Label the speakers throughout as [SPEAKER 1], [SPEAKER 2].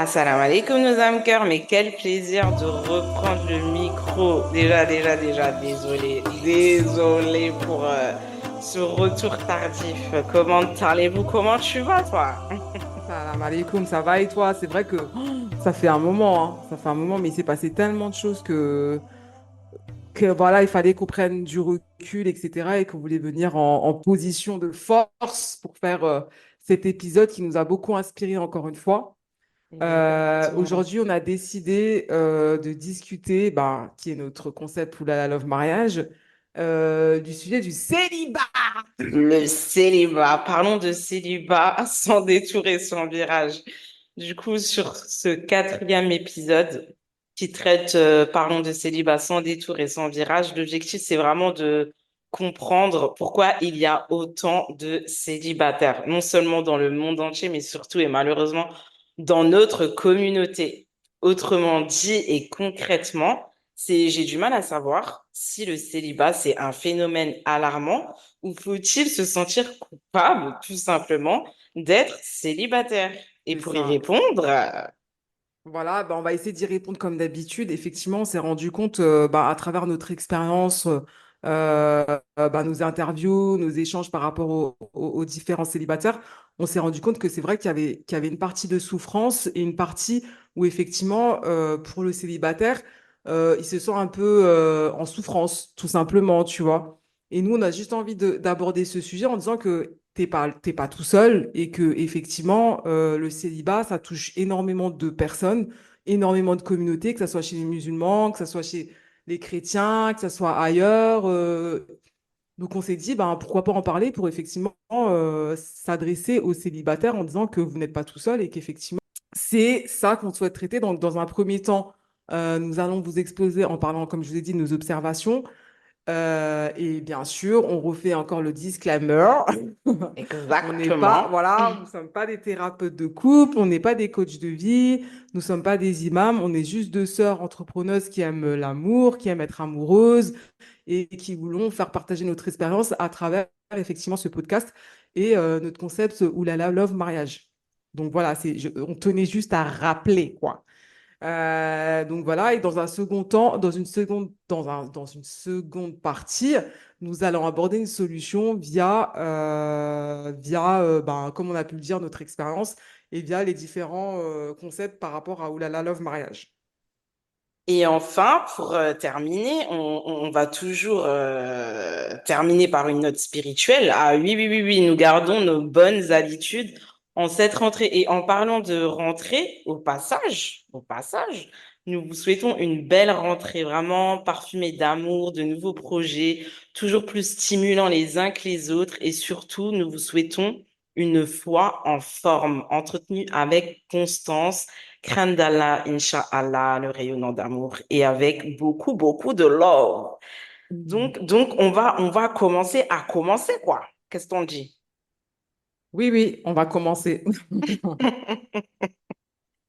[SPEAKER 1] Assalamu alaikum nos âmes cœurs, mais quel plaisir de reprendre le micro. Déjà, désolé pour ce retour tardif. Comment allez-vous? Comment tu vas, toi?
[SPEAKER 2] Salam alaikum, ça va et toi? C'est vrai que ça fait un moment, hein. Ça fait un moment, mais il s'est passé tellement de choses que voilà, il fallait qu'on prenne du recul, etc. et qu'on voulait venir en position de force pour faire cet épisode qui nous a beaucoup inspiré encore une fois.
[SPEAKER 1] Exactement.
[SPEAKER 2] Aujourd'hui, on a décidé de discuter, bah, qui est notre concept Oulala Love Mariage, du sujet du célibat.
[SPEAKER 1] Le célibat. Parlons de célibat sans détour et sans virage. Du coup, sur ce quatrième épisode qui traite, parlons de célibat sans détour et sans virage, l'objectif, c'est vraiment de comprendre pourquoi il y a autant de célibataires, non seulement dans le monde entier, mais surtout et malheureusement dans notre communauté. Autrement dit et concrètement, j'ai du mal à savoir si le célibat, c'est un phénomène alarmant ou faut-il se sentir coupable, tout simplement, d'être célibataire? Et
[SPEAKER 2] C'est
[SPEAKER 1] pour y
[SPEAKER 2] ça.
[SPEAKER 1] répondre,
[SPEAKER 2] Voilà, bah, on va essayer d'y répondre comme d'habitude. Effectivement, on s'est rendu compte bah, à travers notre expérience, bah, nos interviews, nos échanges par rapport aux différents célibataires, on s'est rendu compte que c'est vrai qu'il y avait une partie de souffrance et une partie où effectivement, pour le célibataire, il se sent un peu en souffrance, tout simplement, tu vois. Et nous, on a juste envie d'aborder ce sujet en disant que t'es pas tout seul et que effectivement le célibat ça touche énormément de personnes, énormément de communautés, que ce soit chez les musulmans, que ce soit chez les chrétiens, que ce soit ailleurs. Donc on s'est dit ben pourquoi pas en parler pour effectivement s'adresser aux célibataires en disant que vous n'êtes pas tout seul et qu'effectivement c'est ça qu'on souhaite traiter. Donc dans un premier temps, nous allons vous exposer en parlant, comme je vous ai dit, de nos observations. Et bien sûr, on refait encore le disclaimer. On n'est pas,
[SPEAKER 1] exactement.
[SPEAKER 2] voilà, nous ne sommes pas des thérapeutes de couple, on n'est pas des coachs de vie, nous ne sommes pas des imams, on est juste deux sœurs entrepreneuses qui aiment l'amour, qui aiment être amoureuses et qui voulons faire partager notre expérience à travers effectivement ce podcast et notre concept Oulala Love Mariage. Donc voilà, on tenait juste à rappeler, quoi. Donc voilà, et dans un second temps, dans une seconde partie, nous allons aborder une solution via ben, comme on a pu le dire, notre expérience et via les différents concepts par rapport à Oulala Love Mariage.
[SPEAKER 1] Et enfin, pour terminer, on va toujours terminer par une note spirituelle. Ah oui, oui, oui, oui, nous gardons nos bonnes habitudes en cette rentrée. Et en parlant de rentrée, au passage, nous vous souhaitons une belle rentrée, vraiment parfumée d'amour, de nouveaux projets, toujours plus stimulants les uns que les autres. Et surtout, nous vous souhaitons une foi en forme, entretenue avec constance. Crainte d'Allah, Inch'Allah, le rayonnant d'amour et avec beaucoup, beaucoup de love.
[SPEAKER 2] Mhm.
[SPEAKER 1] Donc on va commencer, quoi. Qu'est-ce qu'on dit?
[SPEAKER 2] Oui, oui, on va commencer.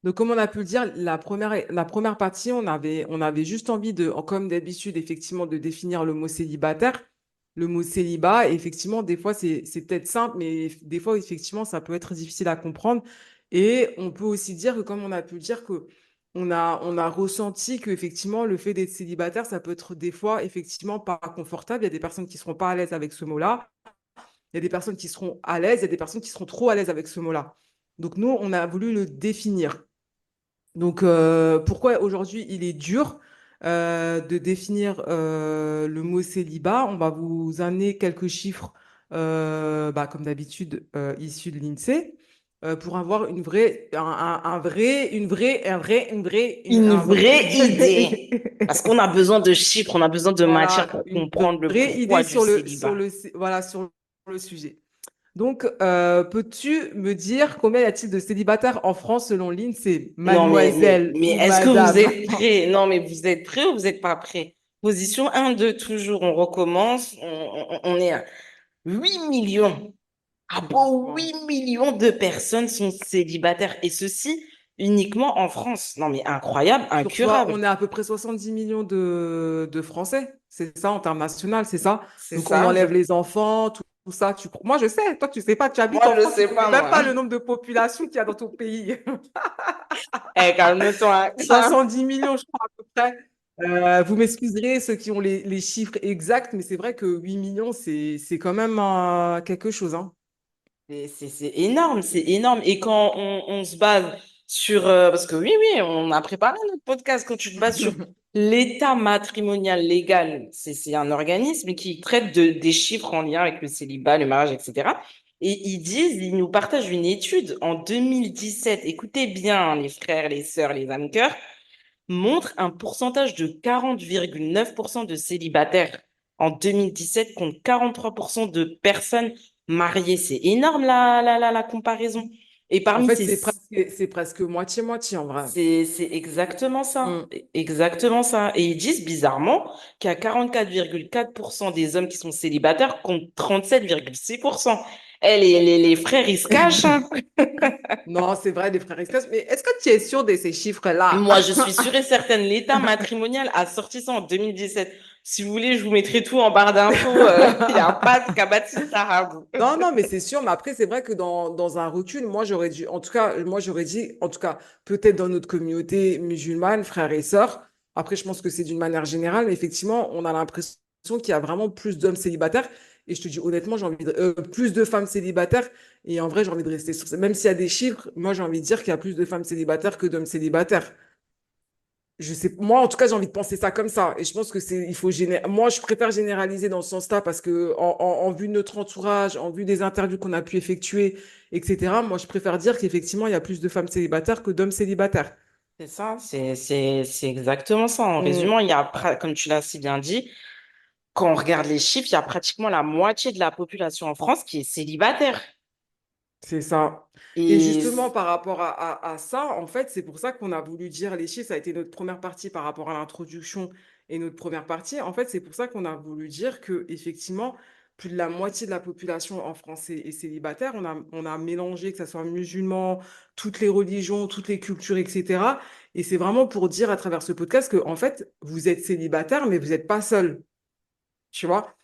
[SPEAKER 2] Donc, comme on a pu le dire, la première partie, on avait juste envie de, comme d'habitude, effectivement, de définir le mot célibataire. Le mot célibat, et effectivement, des fois, c'est peut-être simple, mais des fois, effectivement, ça peut être difficile à comprendre. Et on peut aussi dire que, comme on a pu le dire, que on a ressenti que, effectivement, le fait d'être célibataire, ça peut être des fois, effectivement, pas confortable. Il y a des personnes qui seront pas à l'aise avec ce mot-là. Il y a des personnes qui seront à l'aise, il y a des personnes qui seront trop à l'aise avec ce mot-là. Donc, nous, on a voulu le définir. Donc, pourquoi aujourd'hui il est dur de définir le mot célibat? On va vous amener quelques chiffres, bah, comme d'habitude, issus de l'INSEE, pour avoir une vraie, un vrai, une vraie,
[SPEAKER 1] Une
[SPEAKER 2] un
[SPEAKER 1] vraie
[SPEAKER 2] vrai,
[SPEAKER 1] idée. Parce qu'on a besoin de chiffres, on a besoin de matière
[SPEAKER 2] voilà,
[SPEAKER 1] pour
[SPEAKER 2] une
[SPEAKER 1] comprendre le
[SPEAKER 2] vraie
[SPEAKER 1] pourquoi
[SPEAKER 2] idée
[SPEAKER 1] du
[SPEAKER 2] sur
[SPEAKER 1] célibat.
[SPEAKER 2] voilà, sur le sujet. Donc, peux-tu me dire combien y a-t-il de célibataires en France selon l'INSEE,
[SPEAKER 1] Non,
[SPEAKER 2] mademoiselle
[SPEAKER 1] mais
[SPEAKER 2] ou
[SPEAKER 1] est-ce que vous
[SPEAKER 2] madame?
[SPEAKER 1] êtes prêts? Non, mais vous êtes prêts ou vous n'êtes pas prêts? Position 1, 2, toujours, on recommence. On est à 8 millions. Ah bon,
[SPEAKER 2] Wow.
[SPEAKER 1] 8 millions de personnes sont célibataires et ceci uniquement en France. Non mais incroyable, incurable.
[SPEAKER 2] On est à peu près 70 millions de Français, c'est ça, en termes national, c'est ça.
[SPEAKER 1] C'est
[SPEAKER 2] Donc, on
[SPEAKER 1] ça,
[SPEAKER 2] enlève les enfants, tout. tout ça? Moi, je sais. Toi, tu sais pas. Tu habites
[SPEAKER 1] Moi,
[SPEAKER 2] en
[SPEAKER 1] je
[SPEAKER 2] France, tu
[SPEAKER 1] sais
[SPEAKER 2] connais
[SPEAKER 1] pas,
[SPEAKER 2] même
[SPEAKER 1] moi.
[SPEAKER 2] pas le nombre de populations qu'il y a dans ton pays.
[SPEAKER 1] Eh, calme-toi.
[SPEAKER 2] 510 millions, je crois, à peu près. Vous m'excuserez, ceux qui ont les chiffres exacts, mais c'est vrai que 8 millions, c'est quand même quelque chose, hein.
[SPEAKER 1] C'est énorme, c'est énorme. Et quand on se base sur... parce que oui, oui, on a préparé notre podcast. Quand tu te bases sur l'état matrimonial légal, c'est un organisme qui traite des chiffres en lien avec le célibat, le mariage, etc. Et ils nous partagent une étude en 2017. Écoutez bien, hein, les frères, les sœurs, les âmes cœurs, montre un pourcentage de 40,9% de célibataires en 2017 contre 43% de personnes mariées. C'est énorme la comparaison. Et
[SPEAKER 2] En
[SPEAKER 1] parmi
[SPEAKER 2] fait,
[SPEAKER 1] ces...
[SPEAKER 2] c'est presque moitié-moitié, en vrai.
[SPEAKER 1] C'est exactement ça.
[SPEAKER 2] Mm.
[SPEAKER 1] Exactement ça. Et ils disent bizarrement qu'il y a 44,4% des hommes qui sont célibataires contre 37,6%. Eh, les frères, ils se cachent, hein.
[SPEAKER 2] Non, c'est vrai, des frères express. Mais est-ce que tu es sûr de ces chiffres-là?
[SPEAKER 1] Moi, je suis sûre et certaine, l'état matrimonial a sorti ça en 2017. Si vous voulez, je vous mettrai tout en barre d'infos. Il n'y a pas de Kabati Sarabou.
[SPEAKER 2] Non, non, mais c'est sûr. Mais après, c'est vrai que dans un recul, moi, j'aurais dû, en tout cas, moi, j'aurais dit, en tout cas, peut-être dans notre communauté musulmane, frères et sœurs. Après, je pense que c'est d'une manière générale, mais effectivement, on a l'impression qu'il y a vraiment plus d'hommes célibataires. Et je te dis honnêtement, plus de femmes célibataires. Et en vrai, j'ai envie de rester sur ça. Même s'il y a des chiffres, moi, j'ai envie de dire qu'il y a plus de femmes célibataires que d'hommes célibataires. Je sais, moi, en tout cas, j'ai envie de penser ça comme ça. Et je pense que moi, je préfère généraliser dans ce sens-là parce que, en vue de notre entourage, en vue des interviews qu'on a pu effectuer, etc., moi, je préfère dire qu'effectivement, il y a plus de femmes célibataires que d'hommes célibataires.
[SPEAKER 1] C'est ça, c'est exactement ça. En
[SPEAKER 2] Mm,
[SPEAKER 1] résumant, comme tu l'as si bien dit, quand on regarde les chiffres, il y a pratiquement la moitié de la population en France qui est célibataire.
[SPEAKER 2] c'est ça. Et
[SPEAKER 1] Et
[SPEAKER 2] justement, par rapport à ça, en fait, c'est pour ça qu'on a voulu dire les chiffres. Ça a été notre première partie par rapport à l'introduction et notre première partie. En fait, c'est pour ça qu'on a voulu dire que, effectivement, plus de la moitié de la population en France est célibataire. On a mélangé, que ce soit musulmans, toutes les religions, toutes les cultures, etc. Et c'est vraiment pour dire à travers ce podcast que, en fait, vous êtes célibataire, mais vous n'êtes pas seul. Tu vois?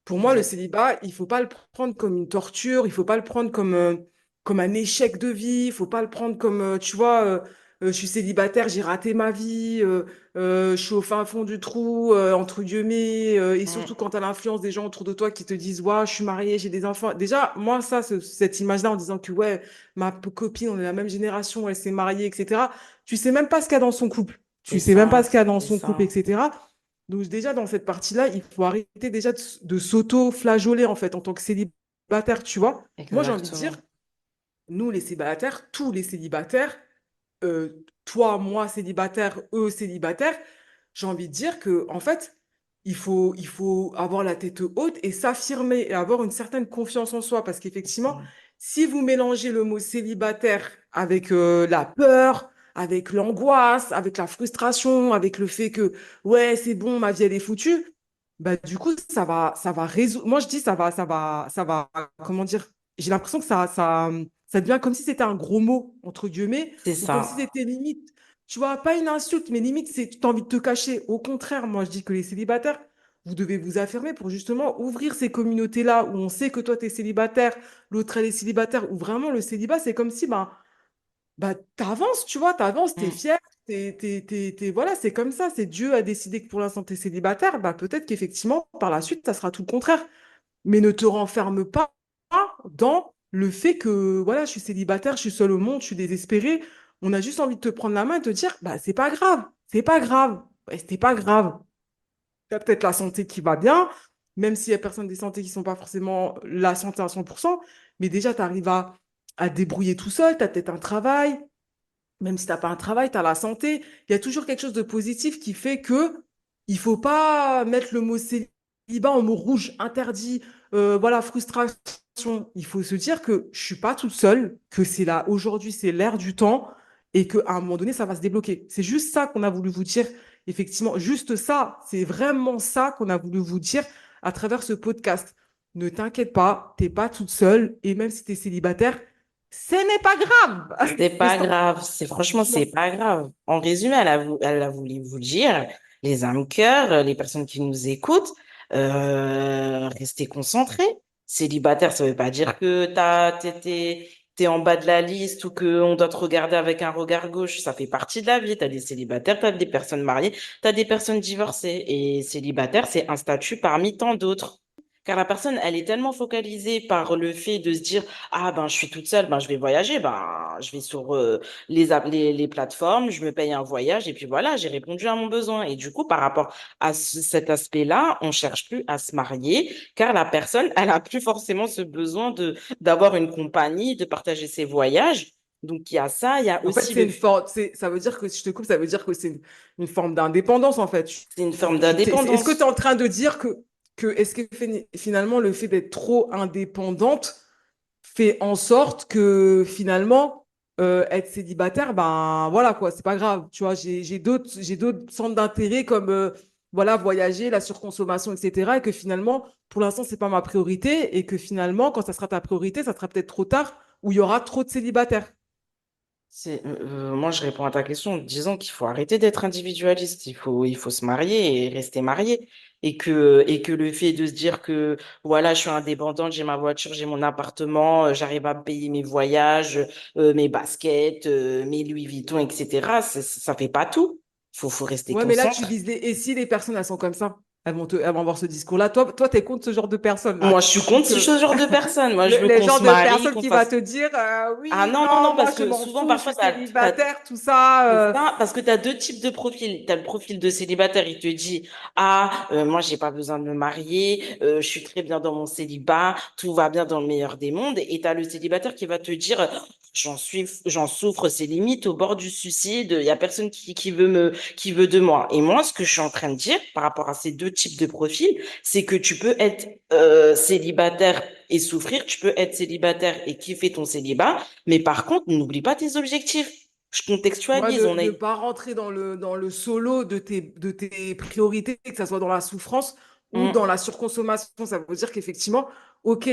[SPEAKER 2] Pour moi, le
[SPEAKER 1] exact-
[SPEAKER 2] célibat, il faut pas le prendre comme une torture, il faut pas le prendre comme un échec de vie, il faut pas le prendre comme, tu vois, je suis célibataire, j'ai raté ma vie, je suis au fin fond du trou, entre guillemets, et surtout
[SPEAKER 1] Mm,
[SPEAKER 2] quand tu as l'influence des gens autour de toi qui te disent, ouais, je suis mariée, j'ai des enfants. Déjà, moi, ça, cette image-là en disant que, ouais, copine, on est la même génération, elle s'est mariée, etc. Tu sais même pas ce qu'il y a dans son couple.
[SPEAKER 1] c'est
[SPEAKER 2] Tu sais même pas
[SPEAKER 1] ça,
[SPEAKER 2] ce qu'il y a dans
[SPEAKER 1] c'est
[SPEAKER 2] son couple,
[SPEAKER 1] ça.
[SPEAKER 2] etc. Donc déjà, dans cette partie-là, il faut arrêter déjà de s'auto-flageoler, en fait, en tant que célibataire, tu vois. Moi, j'ai envie de dire,
[SPEAKER 1] Exactement.
[SPEAKER 2] nous, les célibataires, tous les célibataires, toi, moi, célibataire, eux, célibataires, j'ai envie de dire que, en fait, il faut avoir la tête haute et s'affirmer et avoir une certaine confiance en soi. Parce qu'effectivement,
[SPEAKER 1] Mm.
[SPEAKER 2] si vous mélangez le mot célibataire avec la peur, avec l'angoisse, avec la frustration, avec le fait que, ouais, c'est bon, ma vie, elle est foutue, bah, du coup, ça va résoudre. Moi, je dis, ça va, comment dire, j'ai l'impression que ça devient comme si c'était un gros mot, entre guillemets,
[SPEAKER 1] C'est
[SPEAKER 2] ou comme si
[SPEAKER 1] ça.
[SPEAKER 2] c'était limite, tu vois, pas une insulte, mais limite, c'est tu as envie de te cacher. Au contraire, moi, je dis que les célibataires, vous devez vous affirmer pour justement ouvrir ces communautés-là où on sait que toi, tu es célibataire, l'autre, elle est célibataire, où vraiment le célibat, c'est comme si, bah, t'avances, tu vois, t'avances, t'es
[SPEAKER 1] Mm.
[SPEAKER 2] fier, voilà, c'est comme ça, c'est Dieu a décidé que pour l'instant, t'es célibataire, bah, peut-être qu'effectivement, par la suite, ça sera tout le contraire. Mais ne te renferme pas dans le fait que, voilà, je suis célibataire, je suis seule au monde, je suis désespérée. On a juste envie de te prendre la main et de te dire, bah, c'est pas grave, c'est pas grave. Ouais, c'était pas grave. Tu as peut-être la santé qui va bien, même s'il y a personne des santé qui sont pas forcément la santé à 100%, mais déjà, tu arrives à te débrouiller tout seul, tu as peut-être un travail, même si tu n'as pas un travail, tu as la santé. Il y a toujours quelque chose de positif qui fait que il faut pas mettre le mot célibat en mot rouge, interdit, voilà, frustration. Il faut se dire que je suis pas toute seule, que c'est là, aujourd'hui, c'est l'ère du temps et qu'à un moment donné, ça va se débloquer. C'est juste ça qu'on a voulu vous dire, effectivement. Juste ça, c'est vraiment ça qu'on a voulu vous dire à travers ce podcast. Ne t'inquiète pas, t'es pas toute seule et même si tu es célibataire, ce n'est pas grave.
[SPEAKER 1] C'est
[SPEAKER 2] Et
[SPEAKER 1] pas
[SPEAKER 2] ça,
[SPEAKER 1] grave, c'est franchement, c'est
[SPEAKER 2] franchement,
[SPEAKER 1] pas grave. En résumé, elle a voulu vous dire, les âmes cœurs, les personnes qui nous écoutent, restez concentrés. Célibataire, ça veut pas dire que t'es en bas de la liste ou que on doit te regarder avec un regard gauche. Ça fait partie de la vie. T'as des célibataires, t'as des personnes mariées, t'as des personnes divorcées. Et célibataire, c'est un statut parmi tant d'autres. Car la personne, elle est tellement focalisée par le fait de se dire, ah ben je suis toute seule, ben je vais voyager, ben je vais sur les plateformes, je me paye un voyage et puis voilà, j'ai répondu à mon besoin. Et du coup, par rapport à cet aspect-là, on cherche plus à se marier car la personne, elle a plus forcément ce besoin d'avoir une compagnie, de partager ses voyages. Donc, il y a ça, il y a
[SPEAKER 2] En fait,
[SPEAKER 1] aussi
[SPEAKER 2] c'est une forme, ça veut dire que, si je te coupe, ça veut dire que c'est une forme d'indépendance, en fait.
[SPEAKER 1] c'est une forme
[SPEAKER 2] Est-ce que tu es
[SPEAKER 1] d'indépendance.
[SPEAKER 2] en train de dire est-ce que finalement, le fait d'être trop indépendante fait en sorte que finalement, être célibataire, ben voilà quoi, c'est pas grave. Tu vois, j'ai d'autres centres d'intérêt comme voilà, voyager, la surconsommation, etc. Et que finalement, pour l'instant, c'est pas ma priorité. Et que finalement, quand ça sera ta priorité, ça sera peut-être trop tard où il y aura trop de célibataires.
[SPEAKER 1] Moi, je réponds à ta question en disant qu'il faut arrêter d'être individualiste. Il faut se marier et rester marié. Et que le fait de se dire que, voilà, je suis indépendante, j'ai ma voiture, j'ai mon appartement, j'arrive à me payer mes voyages, mes baskets, mes Louis Vuitton, etc., ça fait pas tout. Faut rester
[SPEAKER 2] Ouais, mais là, tu
[SPEAKER 1] concentré.
[SPEAKER 2] vises et si les personnes, elles sont comme ça, elles vont avoir ce discours-là. Toi, t'es contre ce genre de personnes-là.
[SPEAKER 1] Moi, je suis contre ce
[SPEAKER 2] Que
[SPEAKER 1] genre de personne. Moi, je veux
[SPEAKER 2] les
[SPEAKER 1] qu'on
[SPEAKER 2] genres
[SPEAKER 1] se
[SPEAKER 2] de
[SPEAKER 1] marie,
[SPEAKER 2] personnes
[SPEAKER 1] qu'on
[SPEAKER 2] qui va
[SPEAKER 1] fasse.
[SPEAKER 2] te dire
[SPEAKER 1] Ah
[SPEAKER 2] oui,
[SPEAKER 1] non, non,
[SPEAKER 2] non,
[SPEAKER 1] non,
[SPEAKER 2] moi,
[SPEAKER 1] parce
[SPEAKER 2] je
[SPEAKER 1] que
[SPEAKER 2] m'en
[SPEAKER 1] souvent,
[SPEAKER 2] fous, je
[SPEAKER 1] parfois,
[SPEAKER 2] suis célibataire, tout ça.
[SPEAKER 1] c'est ça, parce que tu as deux types de profils. Tu as le profil de célibataire, il te dit, ah, moi, j'ai pas besoin de me marier, je suis très bien dans mon célibat, tout va bien dans le meilleur des mondes. Et tu as le célibataire qui va te dire, j'en souffre, c'est limite au bord du suicide, il y a personne qui veut de moi. Et moi, ce que je suis en train de dire par rapport à ces deux types de profils, c'est que tu peux être célibataire et souffrir, tu peux être célibataire et kiffer ton célibat, mais par contre, n'oublie pas tes objectifs. Je
[SPEAKER 2] Ouais,
[SPEAKER 1] contextualise,
[SPEAKER 2] de
[SPEAKER 1] on
[SPEAKER 2] ne
[SPEAKER 1] est.
[SPEAKER 2] pas rentrer dans le solo de tes priorités, que ça soit dans la souffrance ou dans
[SPEAKER 1] Mm.
[SPEAKER 2] la surconsommation. Ça veut dire qu'effectivement, ok,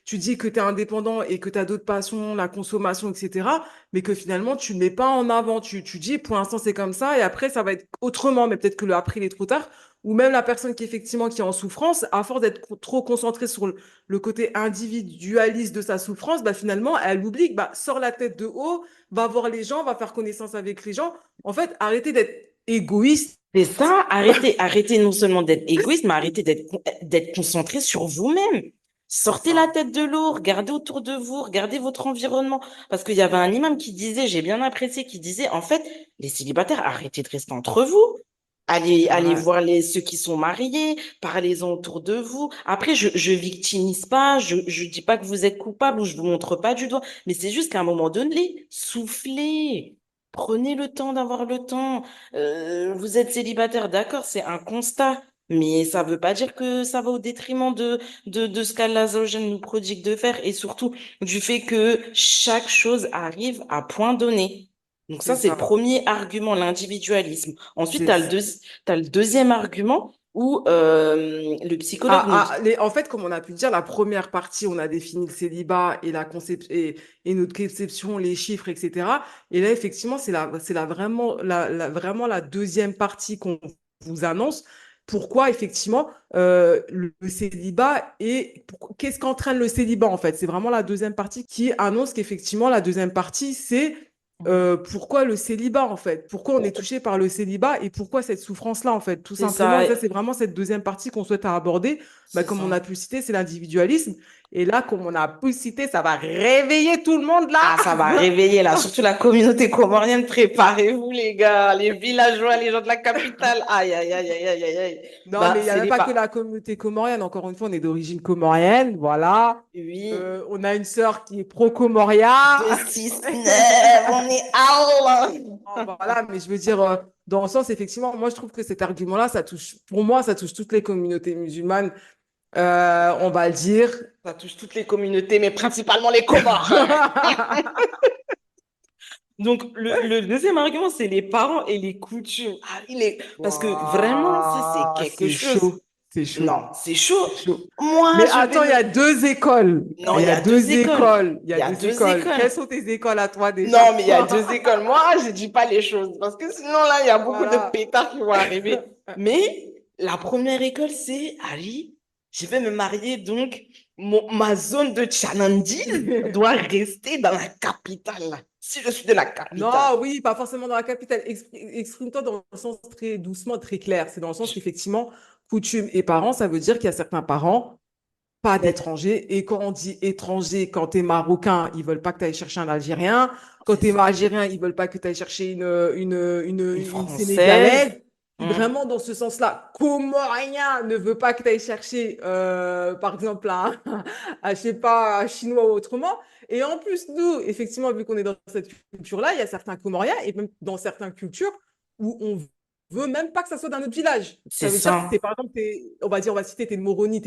[SPEAKER 2] tu dis que tu es indépendant et que tu as d'autres passions, la consommation, etc., mais que finalement, tu ne mets pas en avant. Tu dis, pour l'instant, c'est comme ça, et après, ça va être autrement, mais peut-être que le après, il est trop tard. Ou même la personne qui est en souffrance, à force d'être trop concentrée sur le côté individualiste de sa souffrance, bah, finalement, elle oublie, bah, sort la tête de haut, va voir les gens, va faire connaissance avec les gens. En fait, arrêtez d'être égoïste.
[SPEAKER 1] C'est ça, arrêtez non seulement d'être égoïste, mais arrêtez d'être concentré sur vous-même.
[SPEAKER 2] C'est
[SPEAKER 1] Sortez la
[SPEAKER 2] ça.
[SPEAKER 1] tête de l'eau, regardez autour de vous, regardez votre environnement. Parce qu'il y avait un imam qui disait, j'ai bien apprécié, qui disait, en fait, les célibataires, arrêtez de rester entre vous. Allez
[SPEAKER 2] Ouais,
[SPEAKER 1] voir ceux qui sont mariés, parlez-en autour de vous. Après, je victimise pas, je dis pas que vous êtes coupable ou je vous montre pas du doigt, mais c'est juste qu'à un moment donné, soufflez. Prenez le temps d'avoir le temps. Vous êtes célibataire, d'accord, c'est un constat, mais ça veut pas dire que ça va au détriment de ce qu'Allah nous prodigue de faire et surtout du fait que chaque chose arrive à point donné. Donc ça,
[SPEAKER 2] c'est
[SPEAKER 1] c'est le
[SPEAKER 2] ça.
[SPEAKER 1] premier argument, l'individualisme. Ensuite,
[SPEAKER 2] C'est
[SPEAKER 1] t'as le deuxième argument où le psychologue nous
[SPEAKER 2] Ah,
[SPEAKER 1] dit,
[SPEAKER 2] en fait, comme on a pu le dire, la première partie, on a défini le célibat et, et notre conception, les chiffres, etc. Et là, effectivement, vraiment la deuxième partie qu'on vous annonce. Pourquoi, effectivement, le célibat qu'est-ce qu'entraîne le célibat, en fait? C'est vraiment la deuxième partie qui annonce qu'effectivement, la deuxième partie, c'est pourquoi le célibat, en fait? Pourquoi on est touché par le célibat et pourquoi cette souffrance-là, en fait? Tout
[SPEAKER 1] c'est
[SPEAKER 2] simplement.
[SPEAKER 1] ça,
[SPEAKER 2] Et ça, c'est vraiment cette deuxième partie qu'on souhaite aborder. Bah,
[SPEAKER 1] c'est
[SPEAKER 2] comme
[SPEAKER 1] ça.
[SPEAKER 2] on a pu le citer, c'est l'individualisme. Et là, comme on a pu le citer, ça va réveiller tout le monde
[SPEAKER 1] Ah, ça va
[SPEAKER 2] là.
[SPEAKER 1] réveiller là, surtout la communauté comorienne. Préparez-vous, les gars, les villageois, les gens de la capitale. Aïe, aïe, aïe, aïe, aïe, aïe, aïe.
[SPEAKER 2] Non,
[SPEAKER 1] Bah,
[SPEAKER 2] mais il n'y a
[SPEAKER 1] c'est
[SPEAKER 2] même
[SPEAKER 1] les
[SPEAKER 2] pas que
[SPEAKER 1] pas.
[SPEAKER 2] la communauté comorienne. Encore une fois, on est d'origine comorienne. Voilà.
[SPEAKER 1] Oui,
[SPEAKER 2] On a une sœur qui est pro-Comoria.
[SPEAKER 1] 2, 6, 9, on est Allah.
[SPEAKER 2] Oh, voilà, mais je veux dire, dans le sens, effectivement, moi, je trouve que cet argument-là, pour moi, ça touche toutes les communautés musulmanes. On va le dire.
[SPEAKER 1] Ça touche toutes les communautés, mais principalement les Comores. Donc, le deuxième argument, c'est les parents et les coutumes. Ah, parce que vraiment, ça, c'est
[SPEAKER 2] Waouh,
[SPEAKER 1] quelque
[SPEAKER 2] c'est
[SPEAKER 1] chose.
[SPEAKER 2] chaud, c'est chaud,
[SPEAKER 1] Non, c'est chaud.
[SPEAKER 2] c'est chaud.
[SPEAKER 1] Moi,
[SPEAKER 2] Mais
[SPEAKER 1] je vais
[SPEAKER 2] attends, il y
[SPEAKER 1] me.
[SPEAKER 2] a deux écoles.
[SPEAKER 1] Non,
[SPEAKER 2] Il
[SPEAKER 1] il
[SPEAKER 2] y
[SPEAKER 1] y
[SPEAKER 2] a
[SPEAKER 1] a deux
[SPEAKER 2] deux
[SPEAKER 1] écoles.
[SPEAKER 2] écoles. Il y
[SPEAKER 1] Il y
[SPEAKER 2] a
[SPEAKER 1] a
[SPEAKER 2] deux
[SPEAKER 1] deux
[SPEAKER 2] écoles.
[SPEAKER 1] écoles.
[SPEAKER 2] Quelles sont tes écoles à toi
[SPEAKER 1] Non,
[SPEAKER 2] déjà?
[SPEAKER 1] mais il y a deux écoles. Moi, je dis pas les choses parce que sinon, là, il y a beaucoup de
[SPEAKER 2] Voilà.
[SPEAKER 1] pétards qui vont arriver. Mais la première école, c'est Ali. je vais me marier, donc ma zone de challenge doit rester dans la capitale. Si je suis de la capitale.
[SPEAKER 2] Non, oui, pas forcément dans la capitale. Exprime-toi dans le sens très doucement, très clair. C'est dans le sens qu'effectivement, coutume et parents, ça veut dire qu'il y a certains parents, pas d'étrangers. Et quand on dit étranger, quand tu es marocain, ils veulent pas que tu ailles chercher un Algérien. Quand
[SPEAKER 1] C'est
[SPEAKER 2] tu es
[SPEAKER 1] ça.
[SPEAKER 2] algérien, ils veulent pas que tu ailles chercher
[SPEAKER 1] Une
[SPEAKER 2] une
[SPEAKER 1] Française.
[SPEAKER 2] Sénégalaise. C'est
[SPEAKER 1] Hmm.
[SPEAKER 2] vraiment dans ce sens-là. Comorien ne veut pas que tu ailles chercher, par exemple, je sais pas, un Chinois ou autrement. Et en plus, nous, effectivement, vu qu'on est dans cette culture-là, il y a certains Comoriens et même dans certaines cultures où on veut même pas que ça soit d'un autre village.
[SPEAKER 1] C'est
[SPEAKER 2] Ça veut dire que
[SPEAKER 1] ça.
[SPEAKER 2] par exemple, on va citer, t'es de Moroni,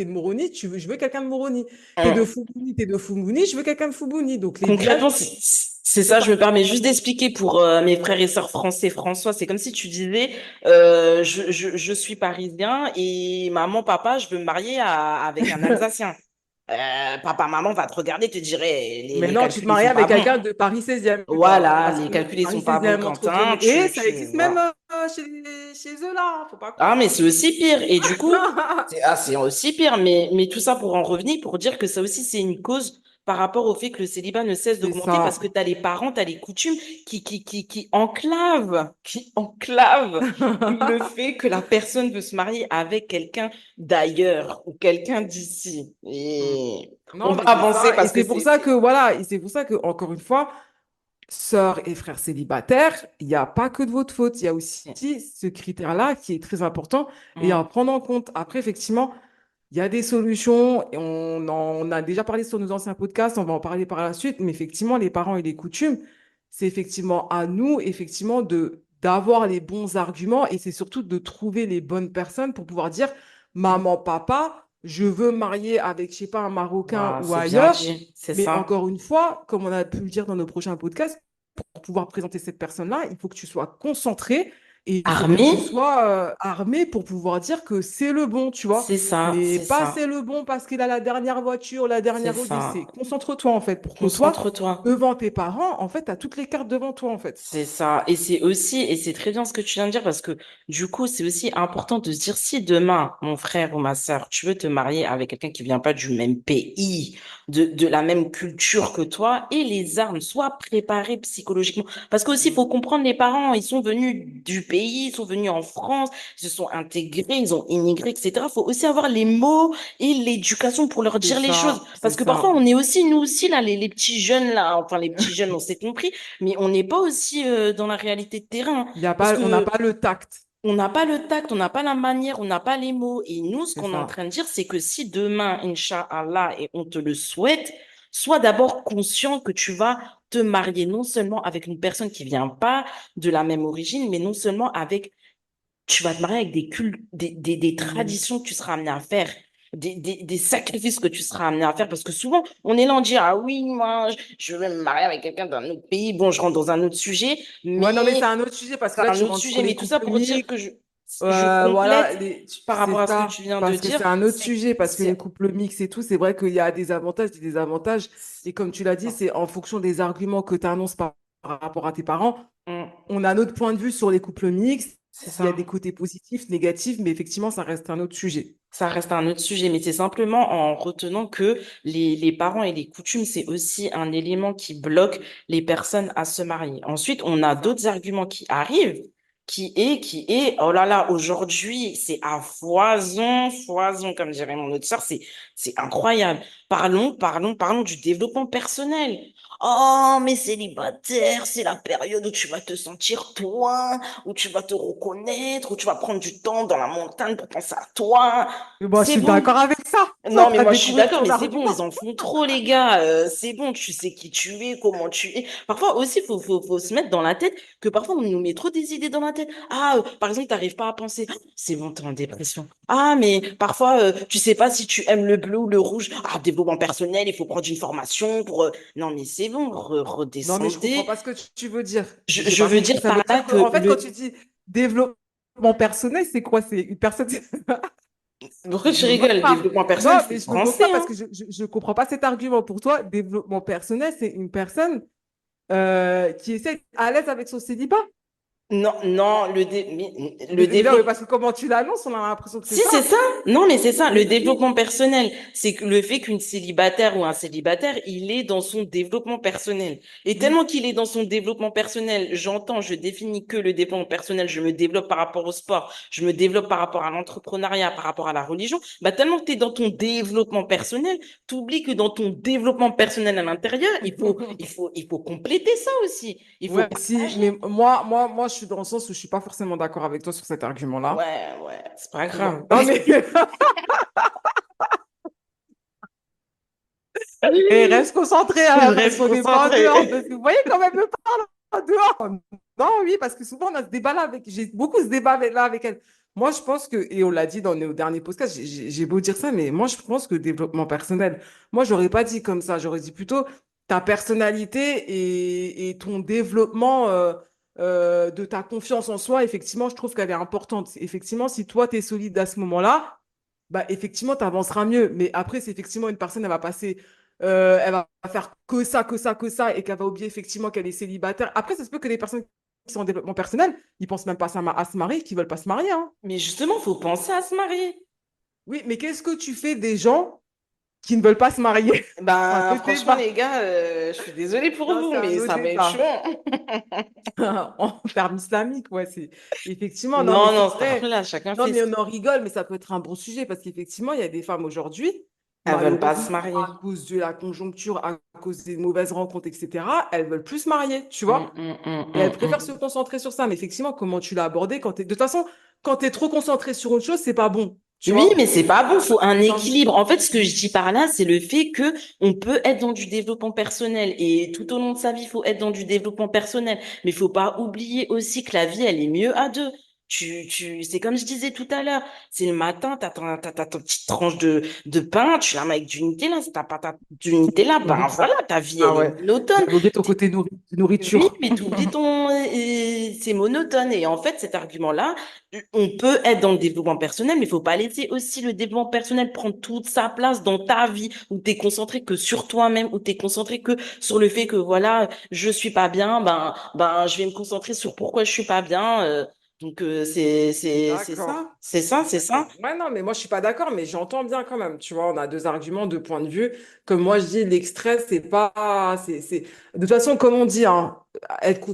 [SPEAKER 2] je veux quelqu'un de Moroni.
[SPEAKER 1] Hmm.
[SPEAKER 2] T'es de Foumouni, je veux quelqu'un de Foumouni. Donc les villages
[SPEAKER 1] Concrètement, c'est
[SPEAKER 2] sont
[SPEAKER 1] ça. Je me
[SPEAKER 2] séparés.
[SPEAKER 1] permets juste d'expliquer pour mes frères et sœurs français, François. C'est comme si tu disais, je suis parisien et maman, papa, je veux me marier avec un Alsacien. Papa, maman va te regarder, te dirait, les
[SPEAKER 2] Maintenant, tu te
[SPEAKER 1] calculs, ils
[SPEAKER 2] maries
[SPEAKER 1] sont pas
[SPEAKER 2] avec
[SPEAKER 1] bons.
[SPEAKER 2] quelqu'un de Paris 16e, quoi.
[SPEAKER 1] Voilà,
[SPEAKER 2] Parce
[SPEAKER 1] les
[SPEAKER 2] que
[SPEAKER 1] calculs, ils
[SPEAKER 2] Paris
[SPEAKER 1] sont pas bons,
[SPEAKER 2] 16e, entre
[SPEAKER 1] Quentin.
[SPEAKER 2] guillemets. Et ça
[SPEAKER 1] Tu,
[SPEAKER 2] existe même
[SPEAKER 1] voilà.
[SPEAKER 2] chez eux, là. Faut pas
[SPEAKER 1] Ah, mais
[SPEAKER 2] croire.
[SPEAKER 1] c'est aussi pire. Et du coup, c'est aussi pire. Mais tout ça pour en revenir, pour dire que ça aussi, c'est une cause par rapport au fait que le célibat ne cesse
[SPEAKER 2] C'est
[SPEAKER 1] d'augmenter parce que
[SPEAKER 2] ça.
[SPEAKER 1] tu as les parents, tu as les coutumes qui enclavent le fait que la personne veut se marier avec quelqu'un d'ailleurs ou quelqu'un d'ici.
[SPEAKER 2] Mm.
[SPEAKER 1] Et on
[SPEAKER 2] Non,
[SPEAKER 1] va
[SPEAKER 2] mais c'est
[SPEAKER 1] avancer
[SPEAKER 2] ça. Et
[SPEAKER 1] parce que
[SPEAKER 2] c'est pour ça que, voilà, et c'est pour ça que, encore une fois, sœurs et frères célibataires, il n'y a pas que de votre faute. Il y a aussi ce critère-là qui est très important et à
[SPEAKER 1] Mm,
[SPEAKER 2] prendre en compte. Après, effectivement, il y a des solutions et on en a déjà parlé sur nos anciens podcasts, on va en parler par la suite, mais effectivement, les parents et les coutumes, c'est effectivement à nous, effectivement, d'avoir les bons arguments et c'est surtout de trouver les bonnes personnes pour pouvoir dire, maman, papa, je veux me marier avec, je sais pas, un Marocain
[SPEAKER 1] voilà,
[SPEAKER 2] ou
[SPEAKER 1] c'est bien
[SPEAKER 2] ailleurs,
[SPEAKER 1] dit, c'est
[SPEAKER 2] mais
[SPEAKER 1] ça.
[SPEAKER 2] encore une fois, comme on a pu le dire dans nos prochains podcasts, pour pouvoir présenter cette personne-là, il faut que tu sois concentré et il faut que tu
[SPEAKER 1] Armé,
[SPEAKER 2] sois armé pour pouvoir dire que c'est le bon, tu vois.
[SPEAKER 1] c'est ça,
[SPEAKER 2] Mais
[SPEAKER 1] c'est
[SPEAKER 2] pas
[SPEAKER 1] ça,
[SPEAKER 2] c'est le bon parce qu'il a la dernière voiture, la
[SPEAKER 1] c'est
[SPEAKER 2] dernière Audi.
[SPEAKER 1] ça.
[SPEAKER 2] C'est concentre-toi en fait pour que toi,
[SPEAKER 1] Concentre-toi.
[SPEAKER 2] devant tes parents, en fait, tu as toutes les cartes devant toi en fait.
[SPEAKER 1] C'est ça. Et c'est aussi, et c'est très bien ce que tu viens de dire parce que du coup, c'est aussi important de se dire si demain, mon frère ou ma sœur, tu veux te marier avec quelqu'un qui vient pas du même pays, de la même culture que toi, et les armes, soient préparées psychologiquement. Parce qu'aussi, il
[SPEAKER 2] Mm.
[SPEAKER 1] faut comprendre les parents, ils sont venus du pays, ils sont venus en France, ils se sont intégrés, ils ont immigré, etc. Il faut aussi avoir les mots et l'éducation pour leur
[SPEAKER 2] C'est
[SPEAKER 1] dire les choses.
[SPEAKER 2] ça, c'est
[SPEAKER 1] Parce que parfois,
[SPEAKER 2] ça.
[SPEAKER 1] on est aussi, nous aussi, là, les petits jeunes, là, enfin, les petits jeunes, on s'est compris mais on n'est pas aussi dans la réalité de terrain.
[SPEAKER 2] Il y a
[SPEAKER 1] Parce
[SPEAKER 2] pas, on n'a
[SPEAKER 1] que
[SPEAKER 2] pas le tact.
[SPEAKER 1] on n'a pas le tact, on n'a pas la manière, on n'a pas les mots. Et nous, ce
[SPEAKER 2] C'est
[SPEAKER 1] qu'on est en
[SPEAKER 2] ça.
[SPEAKER 1] train de dire, c'est que si demain, Inch'Allah, et on te le souhaite, sois d'abord conscient que tu vas te marier non seulement avec une personne qui vient pas de la même origine, mais non seulement avec tu vas te marier avec des cultes, des
[SPEAKER 2] Mm.
[SPEAKER 1] traditions que tu seras amené à faire, des sacrifices que tu seras amené à faire. Parce que souvent, on est là, on dit, ah oui, moi, je vais me marier avec quelqu'un d'un autre pays. Bon, je rentre dans un autre sujet,
[SPEAKER 2] Ouais, non, mais c'est
[SPEAKER 1] mais
[SPEAKER 2] un autre sujet parce que
[SPEAKER 1] c'est
[SPEAKER 2] là,
[SPEAKER 1] un
[SPEAKER 2] tu
[SPEAKER 1] autre
[SPEAKER 2] rentres sur
[SPEAKER 1] sujet.
[SPEAKER 2] les
[SPEAKER 1] Mais tout ça
[SPEAKER 2] couples
[SPEAKER 1] pour dire que
[SPEAKER 2] mixtes.
[SPEAKER 1] je
[SPEAKER 2] Voilà,
[SPEAKER 1] complète par
[SPEAKER 2] c'est
[SPEAKER 1] rapport à ce que
[SPEAKER 2] ça,
[SPEAKER 1] tu viens de
[SPEAKER 2] parce que
[SPEAKER 1] dire.
[SPEAKER 2] c'est un autre
[SPEAKER 1] C'est,
[SPEAKER 2] sujet, parce que les
[SPEAKER 1] c'est,
[SPEAKER 2] couples mixtes et tout, c'est vrai qu'il y a des avantages, des désavantages, et comme tu l'as dit, c'est en fonction des arguments que tu annonces par rapport à tes parents.
[SPEAKER 1] hum,
[SPEAKER 2] On a notre point de vue sur les couples mixtes,
[SPEAKER 1] c'est
[SPEAKER 2] il y a
[SPEAKER 1] ça.
[SPEAKER 2] des côtés positifs, négatifs, mais effectivement, ça reste un autre sujet.
[SPEAKER 1] Ça reste un autre sujet, mais c'est simplement en retenant que les parents et les coutumes, c'est aussi un élément qui bloque les personnes à se marier. Ensuite, on a
[SPEAKER 2] C'est ça.
[SPEAKER 1] d'autres arguments qui arrivent, oh là là, aujourd'hui, c'est à foison, foison, comme dirait mon autre sœur, c'est incroyable. Parlons du développement personnel. Oh, mais célibataire, c'est la période où tu vas te sentir toi, où tu vas te reconnaître, où tu vas prendre du temps dans la montagne pour penser à toi.
[SPEAKER 2] Mais moi, je
[SPEAKER 1] C'est
[SPEAKER 2] suis
[SPEAKER 1] bon.
[SPEAKER 2] d'accord avec ça. Ça
[SPEAKER 1] Non, mais
[SPEAKER 2] va
[SPEAKER 1] moi je suis
[SPEAKER 2] découvrir
[SPEAKER 1] d'accord,
[SPEAKER 2] ton
[SPEAKER 1] mais c'est bon,
[SPEAKER 2] argument.
[SPEAKER 1] ils en font trop, les gars. C'est bon, tu sais qui tu es, comment tu es. Parfois aussi, faut se mettre dans la tête que parfois on nous met trop des idées dans la tête. Ah, par exemple, t'arrives pas à penser. Ah, c'est bon, t'es en dépression. Ah, mais parfois, tu sais pas si tu aimes le bleu ou le rouge. Ah, développement personnel, il faut prendre une formation pour. Non, mais c'est bon,
[SPEAKER 2] Non, mais je comprends
[SPEAKER 1] redescendez.
[SPEAKER 2] pas ce que tu veux dire. J'ai
[SPEAKER 1] Je
[SPEAKER 2] pas
[SPEAKER 1] veux
[SPEAKER 2] compris.
[SPEAKER 1] dire
[SPEAKER 2] Ça
[SPEAKER 1] par
[SPEAKER 2] veut
[SPEAKER 1] là
[SPEAKER 2] dire que,
[SPEAKER 1] que
[SPEAKER 2] en fait, quand tu dis développement personnel, c'est quoi? C'est une personne.
[SPEAKER 1] Pourquoi tu
[SPEAKER 2] Je vois
[SPEAKER 1] rigoles?
[SPEAKER 2] pas.
[SPEAKER 1] Développement personnel,
[SPEAKER 2] Non,
[SPEAKER 1] c'est
[SPEAKER 2] mais je ne vois pas
[SPEAKER 1] français,
[SPEAKER 2] parce
[SPEAKER 1] hein.
[SPEAKER 2] que je comprends pas cet argument. Pour toi, développement personnel, c'est une personne qui essaie d'être à l'aise avec son célibat.
[SPEAKER 1] Non, non,
[SPEAKER 2] Non, mais parce que comment tu l'annonces, on a l'impression que c'est
[SPEAKER 1] Si,
[SPEAKER 2] ça.
[SPEAKER 1] c'est ça. Non, mais c'est ça.
[SPEAKER 2] Mais
[SPEAKER 1] Le
[SPEAKER 2] si.
[SPEAKER 1] développement personnel, c'est que le fait qu'une célibataire ou un célibataire, il est dans son développement personnel. Et tellement
[SPEAKER 2] Oui.
[SPEAKER 1] qu'il est dans son développement personnel, j'entends, je définis que le développement personnel, je me développe par rapport au sport, je me développe par rapport à l'entrepreneuriat, par rapport à la religion. Bah, tellement que tu es dans ton développement personnel, tu oublies que dans ton développement personnel à l'intérieur, il faut compléter ça aussi. Il faut
[SPEAKER 2] Ouais, si,
[SPEAKER 1] partager.
[SPEAKER 2] mais moi, je suis dans le sens où je suis pas forcément d'accord avec toi sur cet argument-là.
[SPEAKER 1] Ouais, ouais, c'est pas
[SPEAKER 2] Tu vois.
[SPEAKER 1] grave.
[SPEAKER 2] Non, mais et reste concentré hein, parce
[SPEAKER 1] Reste
[SPEAKER 2] qu'on n'est pas en
[SPEAKER 1] concentré.
[SPEAKER 2] dehors. Parce que vous voyez quand même le pas en dehors. Non, oui, parce que souvent on a ce débat-là avec. J'ai beaucoup ce débat-là avec elle. Moi, je pense que, et on l'a dit dans nos derniers podcasts, j'ai beau dire ça, mais moi, je pense que le développement personnel, moi, j'aurais pas dit comme ça. J'aurais dit plutôt ta personnalité et ton développement de ta confiance en soi. Effectivement, je trouve qu'elle est importante. Effectivement, si toi, tu es solide à ce moment-là, bah, effectivement, tu avanceras mieux. Mais après, c'est effectivement une personne, elle va passer elle va faire que ça, que ça, que ça, et qu'elle va oublier effectivement qu'elle est célibataire. Après, ça se peut que les personnes qui sont en développement personnel, ils pensent même pas à se marier, qu'ils veulent pas se marier. Hein.
[SPEAKER 1] Mais justement, faut penser à se marier.
[SPEAKER 2] Oui, mais qu'est-ce que tu fais des gens qui ne veulent pas se marier? C'est un
[SPEAKER 1] Ben,
[SPEAKER 2] autre
[SPEAKER 1] franchement, les
[SPEAKER 2] débat.
[SPEAKER 1] gars, je suis désolée pour
[SPEAKER 2] Non,
[SPEAKER 1] vous,
[SPEAKER 2] c'est un
[SPEAKER 1] mais
[SPEAKER 2] autre
[SPEAKER 1] ça va être chaud.
[SPEAKER 2] débat. En termes islamiques, ouais, c'est effectivement, non, mais
[SPEAKER 1] Non,
[SPEAKER 2] c'est
[SPEAKER 1] non,
[SPEAKER 2] vrai.
[SPEAKER 1] là, chacun
[SPEAKER 2] Non,
[SPEAKER 1] fait
[SPEAKER 2] mais
[SPEAKER 1] ce
[SPEAKER 2] on
[SPEAKER 1] qu'il...
[SPEAKER 2] en rigole, mais ça peut être un bon sujet parce qu'effectivement, il y a des femmes aujourd'hui,
[SPEAKER 1] Elles veulent pas se
[SPEAKER 2] malheureusement,
[SPEAKER 1] marier.
[SPEAKER 2] à cause de la conjoncture, à cause des mauvaises rencontres, etc., elles veulent plus se marier, tu
[SPEAKER 1] Hum,
[SPEAKER 2] vois?
[SPEAKER 1] hum, hum,
[SPEAKER 2] Et elle
[SPEAKER 1] hum,
[SPEAKER 2] préfère se
[SPEAKER 1] hum.
[SPEAKER 2] concentrer sur ça. Mais effectivement, comment tu l'as abordé quand t'es... De toute façon, quand tu es trop concentré sur autre chose, c'est pas bon. Tu
[SPEAKER 1] Oui, mais
[SPEAKER 2] vois?
[SPEAKER 1] c'est pas bon, faut un
[SPEAKER 2] Comme...
[SPEAKER 1] équilibre. En fait, ce que je dis par là, c'est le fait que on peut être dans du développement personnel et tout au long de sa vie, il faut être dans du développement personnel. Mais il faut pas oublier aussi que la vie, elle est mieux à deux. C'est comme je disais tout à l'heure, c'est le matin, t'as ta petite tranche de pain, tu la mets avec du Nutella. Si t'as pas du Nutella, ben voilà, ta vie,
[SPEAKER 2] Ah
[SPEAKER 1] elle est
[SPEAKER 2] ouais.
[SPEAKER 1] monotone.
[SPEAKER 2] J'avais oublié ton côté
[SPEAKER 1] Oui,
[SPEAKER 2] nourriture.
[SPEAKER 1] mais t'oublies ton... c'est monotone. Et en fait, cet argument-là, on peut être dans le développement personnel, mais il faut pas laisser aussi le développement personnel prendre toute sa place dans ta vie, où tu es concentré que sur toi-même, où tu es concentré que sur le fait que, voilà, je suis pas bien, je vais me concentrer sur pourquoi je suis pas bien. Donc, c'est
[SPEAKER 2] D'accord.
[SPEAKER 1] ça. C'est ça, c'est ça.
[SPEAKER 2] D'accord. Ouais, non, mais moi, je suis pas d'accord, mais j'entends bien quand même. Tu vois, on a deux arguments, deux points de vue. Comme moi, je dis, l'extrait, c'est pas. De toute façon, comme on dit, hein,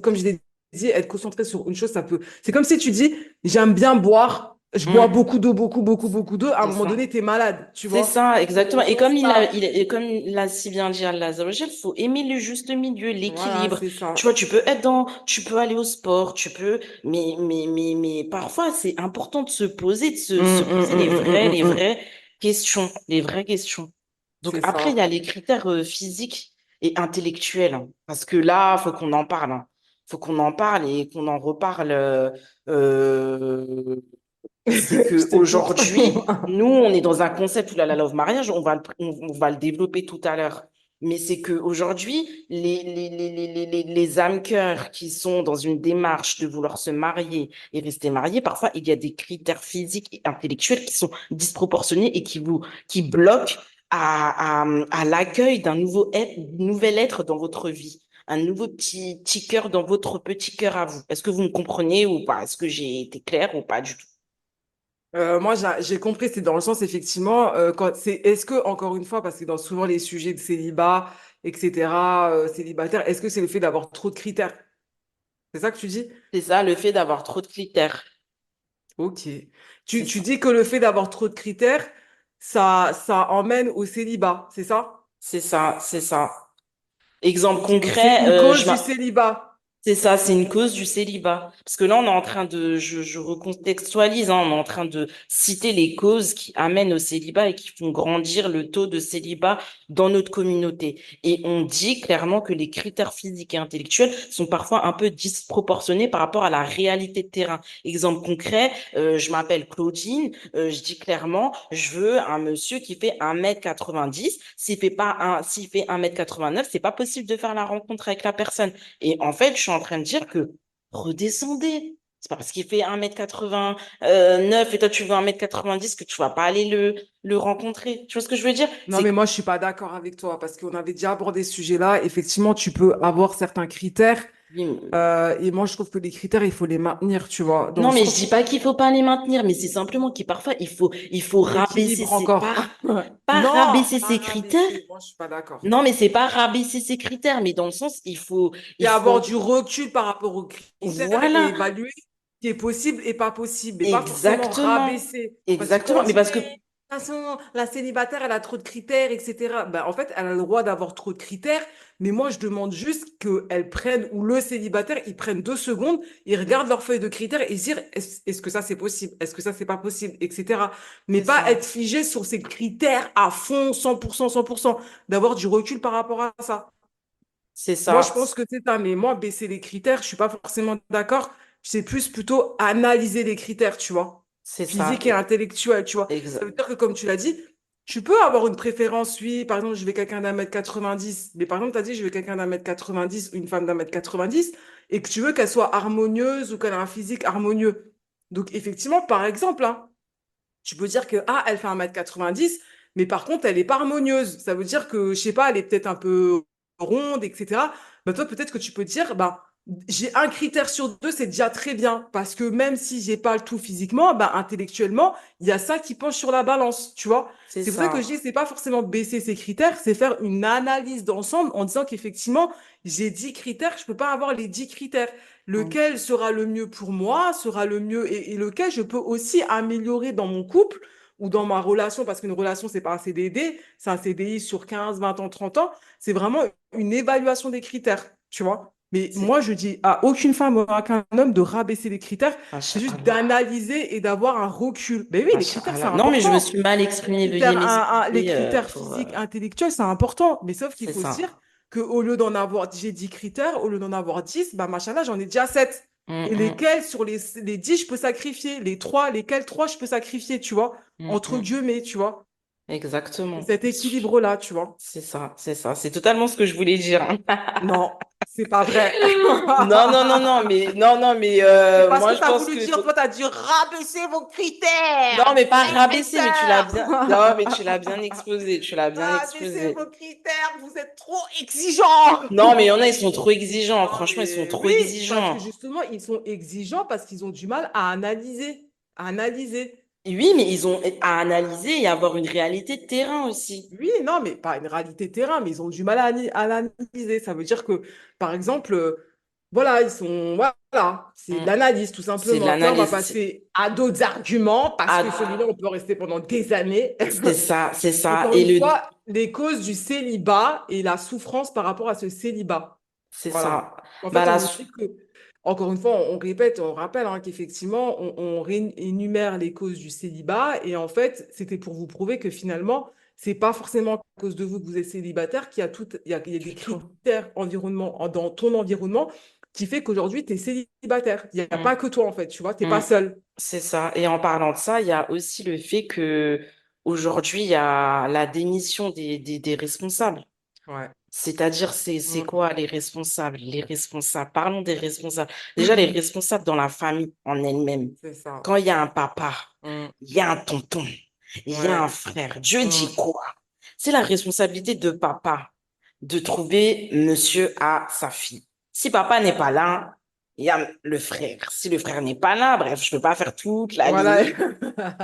[SPEAKER 2] comme je l'ai dit, être concentré sur une chose, ça peut. C'est comme si tu dis, j'aime bien boire, je bois
[SPEAKER 1] Mm,
[SPEAKER 2] beaucoup d'eau, beaucoup, beaucoup, beaucoup d'eau. À un
[SPEAKER 1] c'est
[SPEAKER 2] moment
[SPEAKER 1] ça.
[SPEAKER 2] donné, tu es malade, tu
[SPEAKER 1] C'est
[SPEAKER 2] vois.
[SPEAKER 1] ça,
[SPEAKER 2] C'est dans
[SPEAKER 1] exactement.
[SPEAKER 2] ce sens-là.
[SPEAKER 1] Et comme il l'a si bien dit Allah Azzawajal, faut aimer le juste milieu,
[SPEAKER 2] Voilà,
[SPEAKER 1] l'équilibre.
[SPEAKER 2] c'est
[SPEAKER 1] Tu
[SPEAKER 2] ça.
[SPEAKER 1] vois, tu peux aller au sport, mais parfois, c'est important de se poser, se poser les vraies questions, les vraies questions. Donc
[SPEAKER 2] C'est
[SPEAKER 1] après, il y
[SPEAKER 2] ça.
[SPEAKER 1] a les critères physiques et intellectuels, hein, parce que là, faut qu'on en parle, hein. Faut qu'on en parle et qu'on en reparle. Euh, c'est
[SPEAKER 2] Je
[SPEAKER 1] que
[SPEAKER 2] t'écoute.
[SPEAKER 1] aujourd'hui, nous, on est dans un concept où la love mariage, on va le développer tout à l'heure. Mais c'est que aujourd'hui, les âmes cœurs qui sont dans une démarche de vouloir se marier et rester mariés, parfois il y a des critères physiques et intellectuels qui sont disproportionnés et qui bloquent à l'accueil d'un nouvel être dans votre vie. Un nouveau petit cœur dans votre petit cœur à vous. Est-ce que vous me comprenez ou pas? Est-ce que j'ai été claire ou pas du tout?
[SPEAKER 2] Moi, j'ai compris, c'est dans le sens, effectivement, est-ce que, encore une fois, parce que dans souvent les sujets de célibat, etc., célibataire, est-ce que c'est le fait d'avoir trop de critères? C'est ça que tu dis?
[SPEAKER 1] C'est ça, le fait d'avoir trop de critères.
[SPEAKER 2] Ok.
[SPEAKER 1] C'est
[SPEAKER 2] Tu
[SPEAKER 1] ça.
[SPEAKER 2] dis que le fait d'avoir trop de critères, ça emmène au célibat, c'est ça?
[SPEAKER 1] C'est ça, c'est ça. Exemple
[SPEAKER 2] Ok, donc c'est
[SPEAKER 1] concret,
[SPEAKER 2] une cause du célibat.
[SPEAKER 1] c'est ça, c'est une cause du célibat. Parce que là, on est en train je recontextualise, hein, on est en train de citer les causes qui amènent au célibat et qui font grandir le taux de célibat dans notre communauté. Et on dit clairement que les critères physiques et intellectuels sont parfois un peu disproportionnés par rapport à la réalité de terrain. Exemple concret, je m'appelle Claudine, je dis clairement, je veux un monsieur qui fait 1,90 m. S'il fait 1,89 m, c'est pas possible de faire la rencontre avec la personne. Et en fait, je suis en train de dire que redescendez. C'est pas parce qu'il fait 1,89 m et toi tu veux 1,90 m que tu vas pas aller le rencontrer. Tu vois ce que je veux dire?
[SPEAKER 2] Non, mais moi, je suis pas d'accord avec toi parce qu'on avait déjà abordé ce sujet-là. Effectivement, tu peux avoir certains critères
[SPEAKER 1] Oui,
[SPEAKER 2] Et moi, je trouve que les critères, il faut les maintenir, tu vois, dans
[SPEAKER 1] non,
[SPEAKER 2] le
[SPEAKER 1] mais je
[SPEAKER 2] sens
[SPEAKER 1] dis pas qu'il faut pas les maintenir, mais c'est simplement qu'il parfois il faut rabaisser
[SPEAKER 2] l'équilibre
[SPEAKER 1] ses
[SPEAKER 2] encore.
[SPEAKER 1] pas
[SPEAKER 2] Non,
[SPEAKER 1] rabaisser
[SPEAKER 2] pas
[SPEAKER 1] ses critères.
[SPEAKER 2] rabaisser. Moi, je suis pas d'accord.
[SPEAKER 1] Non, mais c'est pas rabaisser ses critères, mais dans le sens
[SPEAKER 2] Et
[SPEAKER 1] il
[SPEAKER 2] avoir
[SPEAKER 1] faut
[SPEAKER 2] du recul par rapport aux critères et
[SPEAKER 1] voilà,
[SPEAKER 2] évaluer ce qui est possible et pas possible, mais pas forcément
[SPEAKER 1] exactement,
[SPEAKER 2] rabaisser. Parce que quand on
[SPEAKER 1] exactement. Mais
[SPEAKER 2] dit,
[SPEAKER 1] parce que
[SPEAKER 2] ouais, de toute façon, la célibataire, elle a trop de critères, etc. Ben, en fait, elle a le droit d'avoir trop de critères, mais moi, je demande juste qu'elle prenne, ou le célibataire, ils prennent 2 secondes, ils regardent leur feuille de critères et se dire, est-ce que ça, c'est possible? Est-ce que ça, c'est pas possible? Etc. Mais
[SPEAKER 1] c'est
[SPEAKER 2] pas
[SPEAKER 1] ça,
[SPEAKER 2] être figé sur ces critères à fond, 100%, 100%, d'avoir du recul par rapport à ça.
[SPEAKER 1] c'est
[SPEAKER 2] Moi, je
[SPEAKER 1] ça,
[SPEAKER 2] pense que c'est ça, mais moi, baisser les critères, je suis pas forcément d'accord. C'est plus plutôt analyser les critères, tu vois,
[SPEAKER 1] c'est ça,
[SPEAKER 2] physique et intellectuel, tu vois. Ça veut
[SPEAKER 1] exa-
[SPEAKER 2] dire que, comme tu l'as dit, tu peux avoir une préférence, oui, par exemple, je vais quelqu'un d'1,90 m, mais par exemple, tu as dit, je veux quelqu'un d'1,90 m ou une femme d'1,90 m, et que tu veux qu'elle soit harmonieuse ou qu'elle a un physique harmonieux. Donc, effectivement, par exemple, hein, tu peux dire que, ah, elle fait 1,90 m, mais par contre, elle est pas harmonieuse. Ça veut dire que, je sais pas, elle est peut-être un peu ronde, etc. Bah, toi, peut-être que tu peux dire, bah, j'ai un critère sur deux, c'est déjà très bien. Parce que même si j'ai pas le tout physiquement, bah, intellectuellement, il y a ça qui penche sur la balance, tu vois.
[SPEAKER 1] c'est
[SPEAKER 2] C'est pour ça que je
[SPEAKER 1] ça.
[SPEAKER 2] dis, c'est pas forcément baisser ces critères, c'est faire une analyse d'ensemble en disant qu'effectivement, j'ai 10 critères, je peux pas avoir les 10 critères.
[SPEAKER 1] Mm.
[SPEAKER 2] Lequel sera le mieux pour moi, sera le mieux et lequel je peux aussi améliorer dans mon couple ou dans ma relation, parce qu'une relation, c'est pas un CDD, c'est un CDI sur 15, 20 ans, 30 ans. C'est vraiment une évaluation des critères, tu vois. Mais
[SPEAKER 1] C'est
[SPEAKER 2] moi, je dis à aucune femme ou à aucun homme de rabaisser les critères, c'est juste
[SPEAKER 1] Masha'Allah,
[SPEAKER 2] d'analyser et d'avoir un recul. Mais oui, les critères, c'est
[SPEAKER 1] Masha'Allah. Non, mais je me
[SPEAKER 2] important.
[SPEAKER 1] suis mal exprimée, veuillez
[SPEAKER 2] Critères, les
[SPEAKER 1] m'excuser
[SPEAKER 2] critères
[SPEAKER 1] pour
[SPEAKER 2] physiques, intellectuels, c'est important. Mais sauf qu'il
[SPEAKER 1] c'est
[SPEAKER 2] faut se dire
[SPEAKER 1] ça.
[SPEAKER 2] qu'au lieu d'en avoir, j'ai 10 critères, au lieu d'en avoir 10, bah, machin j'en ai déjà 7.
[SPEAKER 1] Mm,
[SPEAKER 2] Et
[SPEAKER 1] mm,
[SPEAKER 2] lesquels, sur les 10, je peux sacrifier. Les 3, lesquels 3, je peux sacrifier, tu vois.
[SPEAKER 1] mm,
[SPEAKER 2] Entre
[SPEAKER 1] mm.
[SPEAKER 2] guillemets, tu vois. C'est
[SPEAKER 1] Exactement.
[SPEAKER 2] cet équilibre-là, tu vois.
[SPEAKER 1] C'est ça, c'est ça. C'est totalement ce que je voulais dire.
[SPEAKER 2] Non, c'est pas vrai.
[SPEAKER 1] Non, non, non, non, mais non, non, mais
[SPEAKER 2] C'est pas ce
[SPEAKER 1] moi
[SPEAKER 2] que
[SPEAKER 1] je
[SPEAKER 2] tu as
[SPEAKER 1] pense
[SPEAKER 2] voulu
[SPEAKER 1] que
[SPEAKER 2] dire. Toi, tu as dû rabaisser vos
[SPEAKER 1] non,
[SPEAKER 2] critères.
[SPEAKER 1] mais pas rabaisser, mais tu l'as bien. Non, mais tu
[SPEAKER 2] Émetteur.
[SPEAKER 1] l'as bien exposé. Tu l'as bien
[SPEAKER 2] Rabaissez
[SPEAKER 1] exposé.
[SPEAKER 2] vos critères. Vous êtes trop exigeants.
[SPEAKER 1] Non, mais il y en a, ils sont trop exigeants.
[SPEAKER 2] Non,
[SPEAKER 1] Franchement, ils sont
[SPEAKER 2] mais
[SPEAKER 1] trop
[SPEAKER 2] oui, parce que
[SPEAKER 1] exigeants.
[SPEAKER 2] justement, ils sont exigeants parce qu'ils ont du mal à analyser. À analyser.
[SPEAKER 1] Oui, mais ils ont à analyser et avoir une réalité de terrain aussi.
[SPEAKER 2] Oui, non, mais pas une réalité terrain, mais ils ont du mal à l'analyser. Ça veut dire que, par exemple, voilà, ils sont. Voilà, c'est de
[SPEAKER 1] Mm.
[SPEAKER 2] l'analyse, tout
[SPEAKER 1] C'est de
[SPEAKER 2] simplement. Après, on va
[SPEAKER 1] l'analyse.
[SPEAKER 2] passer à d'autres arguments, parce que celui-là,
[SPEAKER 1] Ah,
[SPEAKER 2] on peut rester pendant des années.
[SPEAKER 1] c'est ça, c'est ça.
[SPEAKER 2] Encore
[SPEAKER 1] Et
[SPEAKER 2] une
[SPEAKER 1] le,
[SPEAKER 2] fois, les causes du célibat et la souffrance par rapport à ce célibat.
[SPEAKER 1] c'est
[SPEAKER 2] Voilà.
[SPEAKER 1] ça.
[SPEAKER 2] En
[SPEAKER 1] Bah,
[SPEAKER 2] fait, on nous dit que, encore une fois, on répète, on rappelle hein, qu'effectivement, énumère les causes du célibat. Et en fait, c'était pour vous prouver que finalement, c'est pas forcément à cause de vous que vous êtes célibataire qu'il y a tout, il y a des
[SPEAKER 1] du tout.
[SPEAKER 2] critères dans ton environnement qui fait qu'aujourd'hui, tu es célibataire. Il n'y a
[SPEAKER 1] Mm.
[SPEAKER 2] pas que toi, en fait, tu vois, tu n'es
[SPEAKER 1] Mm.
[SPEAKER 2] pas seul.
[SPEAKER 1] C'est ça. Et en parlant de ça, il y a aussi le fait que aujourd'hui, il y a la démission des responsables.
[SPEAKER 2] Ouais.
[SPEAKER 1] C'est-à-dire, c'est
[SPEAKER 2] Mm.
[SPEAKER 1] quoi les responsables? Les responsables. Parlons des responsables. Déjà, les responsables dans la famille en elle-même.
[SPEAKER 2] C'est ça.
[SPEAKER 1] Quand il y a un papa,
[SPEAKER 2] Mm.
[SPEAKER 1] il y a un tonton, il y a un
[SPEAKER 2] Ouais.
[SPEAKER 1] frère. Dieu
[SPEAKER 2] Mm.
[SPEAKER 1] dit quoi? C'est la responsabilité de papa de trouver monsieur à sa fille. Si papa n'est pas là, il y a le frère. Si le frère n'est pas là, bref, je ne peux pas faire toute la
[SPEAKER 2] Voilà.
[SPEAKER 1] ligne,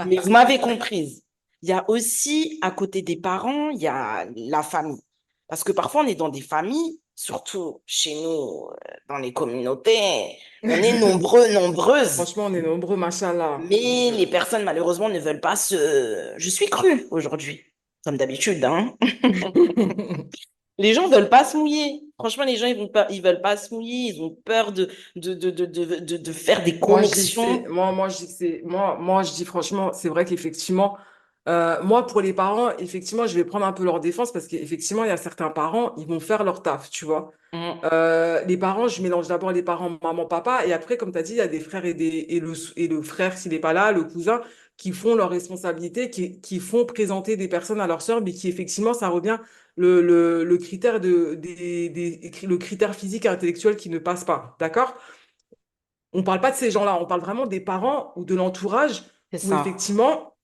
[SPEAKER 1] mais vous m'avez comprise. Il y a aussi, à côté des parents, il y a la famille. Parce que parfois, on est dans des familles, surtout chez nous, dans les communautés, on est nombreux, nombreuses.
[SPEAKER 2] Franchement, on est nombreux, machallah.
[SPEAKER 1] Mais les personnes, malheureusement, ne veulent pas se... Je suis crue aujourd'hui, comme d'habitude, hein. Les gens veulent pas se mouiller. Franchement, les gens, ils veulent pas se mouiller. Ils ont peur de faire des
[SPEAKER 2] Moi, je dis que c'est,
[SPEAKER 1] connexions.
[SPEAKER 2] moi, je dis que c'est, moi, je dis franchement, c'est vrai qu'effectivement, moi, pour les parents, effectivement, je vais prendre un peu leur défense parce qu'effectivement, il y a certains parents, ils vont faire leur taf, tu vois.
[SPEAKER 1] Mm,
[SPEAKER 2] Les parents, je mélange d'abord les parents maman, papa, et après, comme tu as dit, il y a des frères et le frère, s'il n'est pas là, le cousin, qui font leurs responsabilités, qui font présenter des personnes à leur sœur, mais qui, effectivement, ça revient le critère le critère physique et intellectuel qui ne passe pas. D'accord? On parle pas de ces gens-là, on parle vraiment des parents ou de l'entourage
[SPEAKER 1] c'est
[SPEAKER 2] où
[SPEAKER 1] ça.
[SPEAKER 2] effectivement,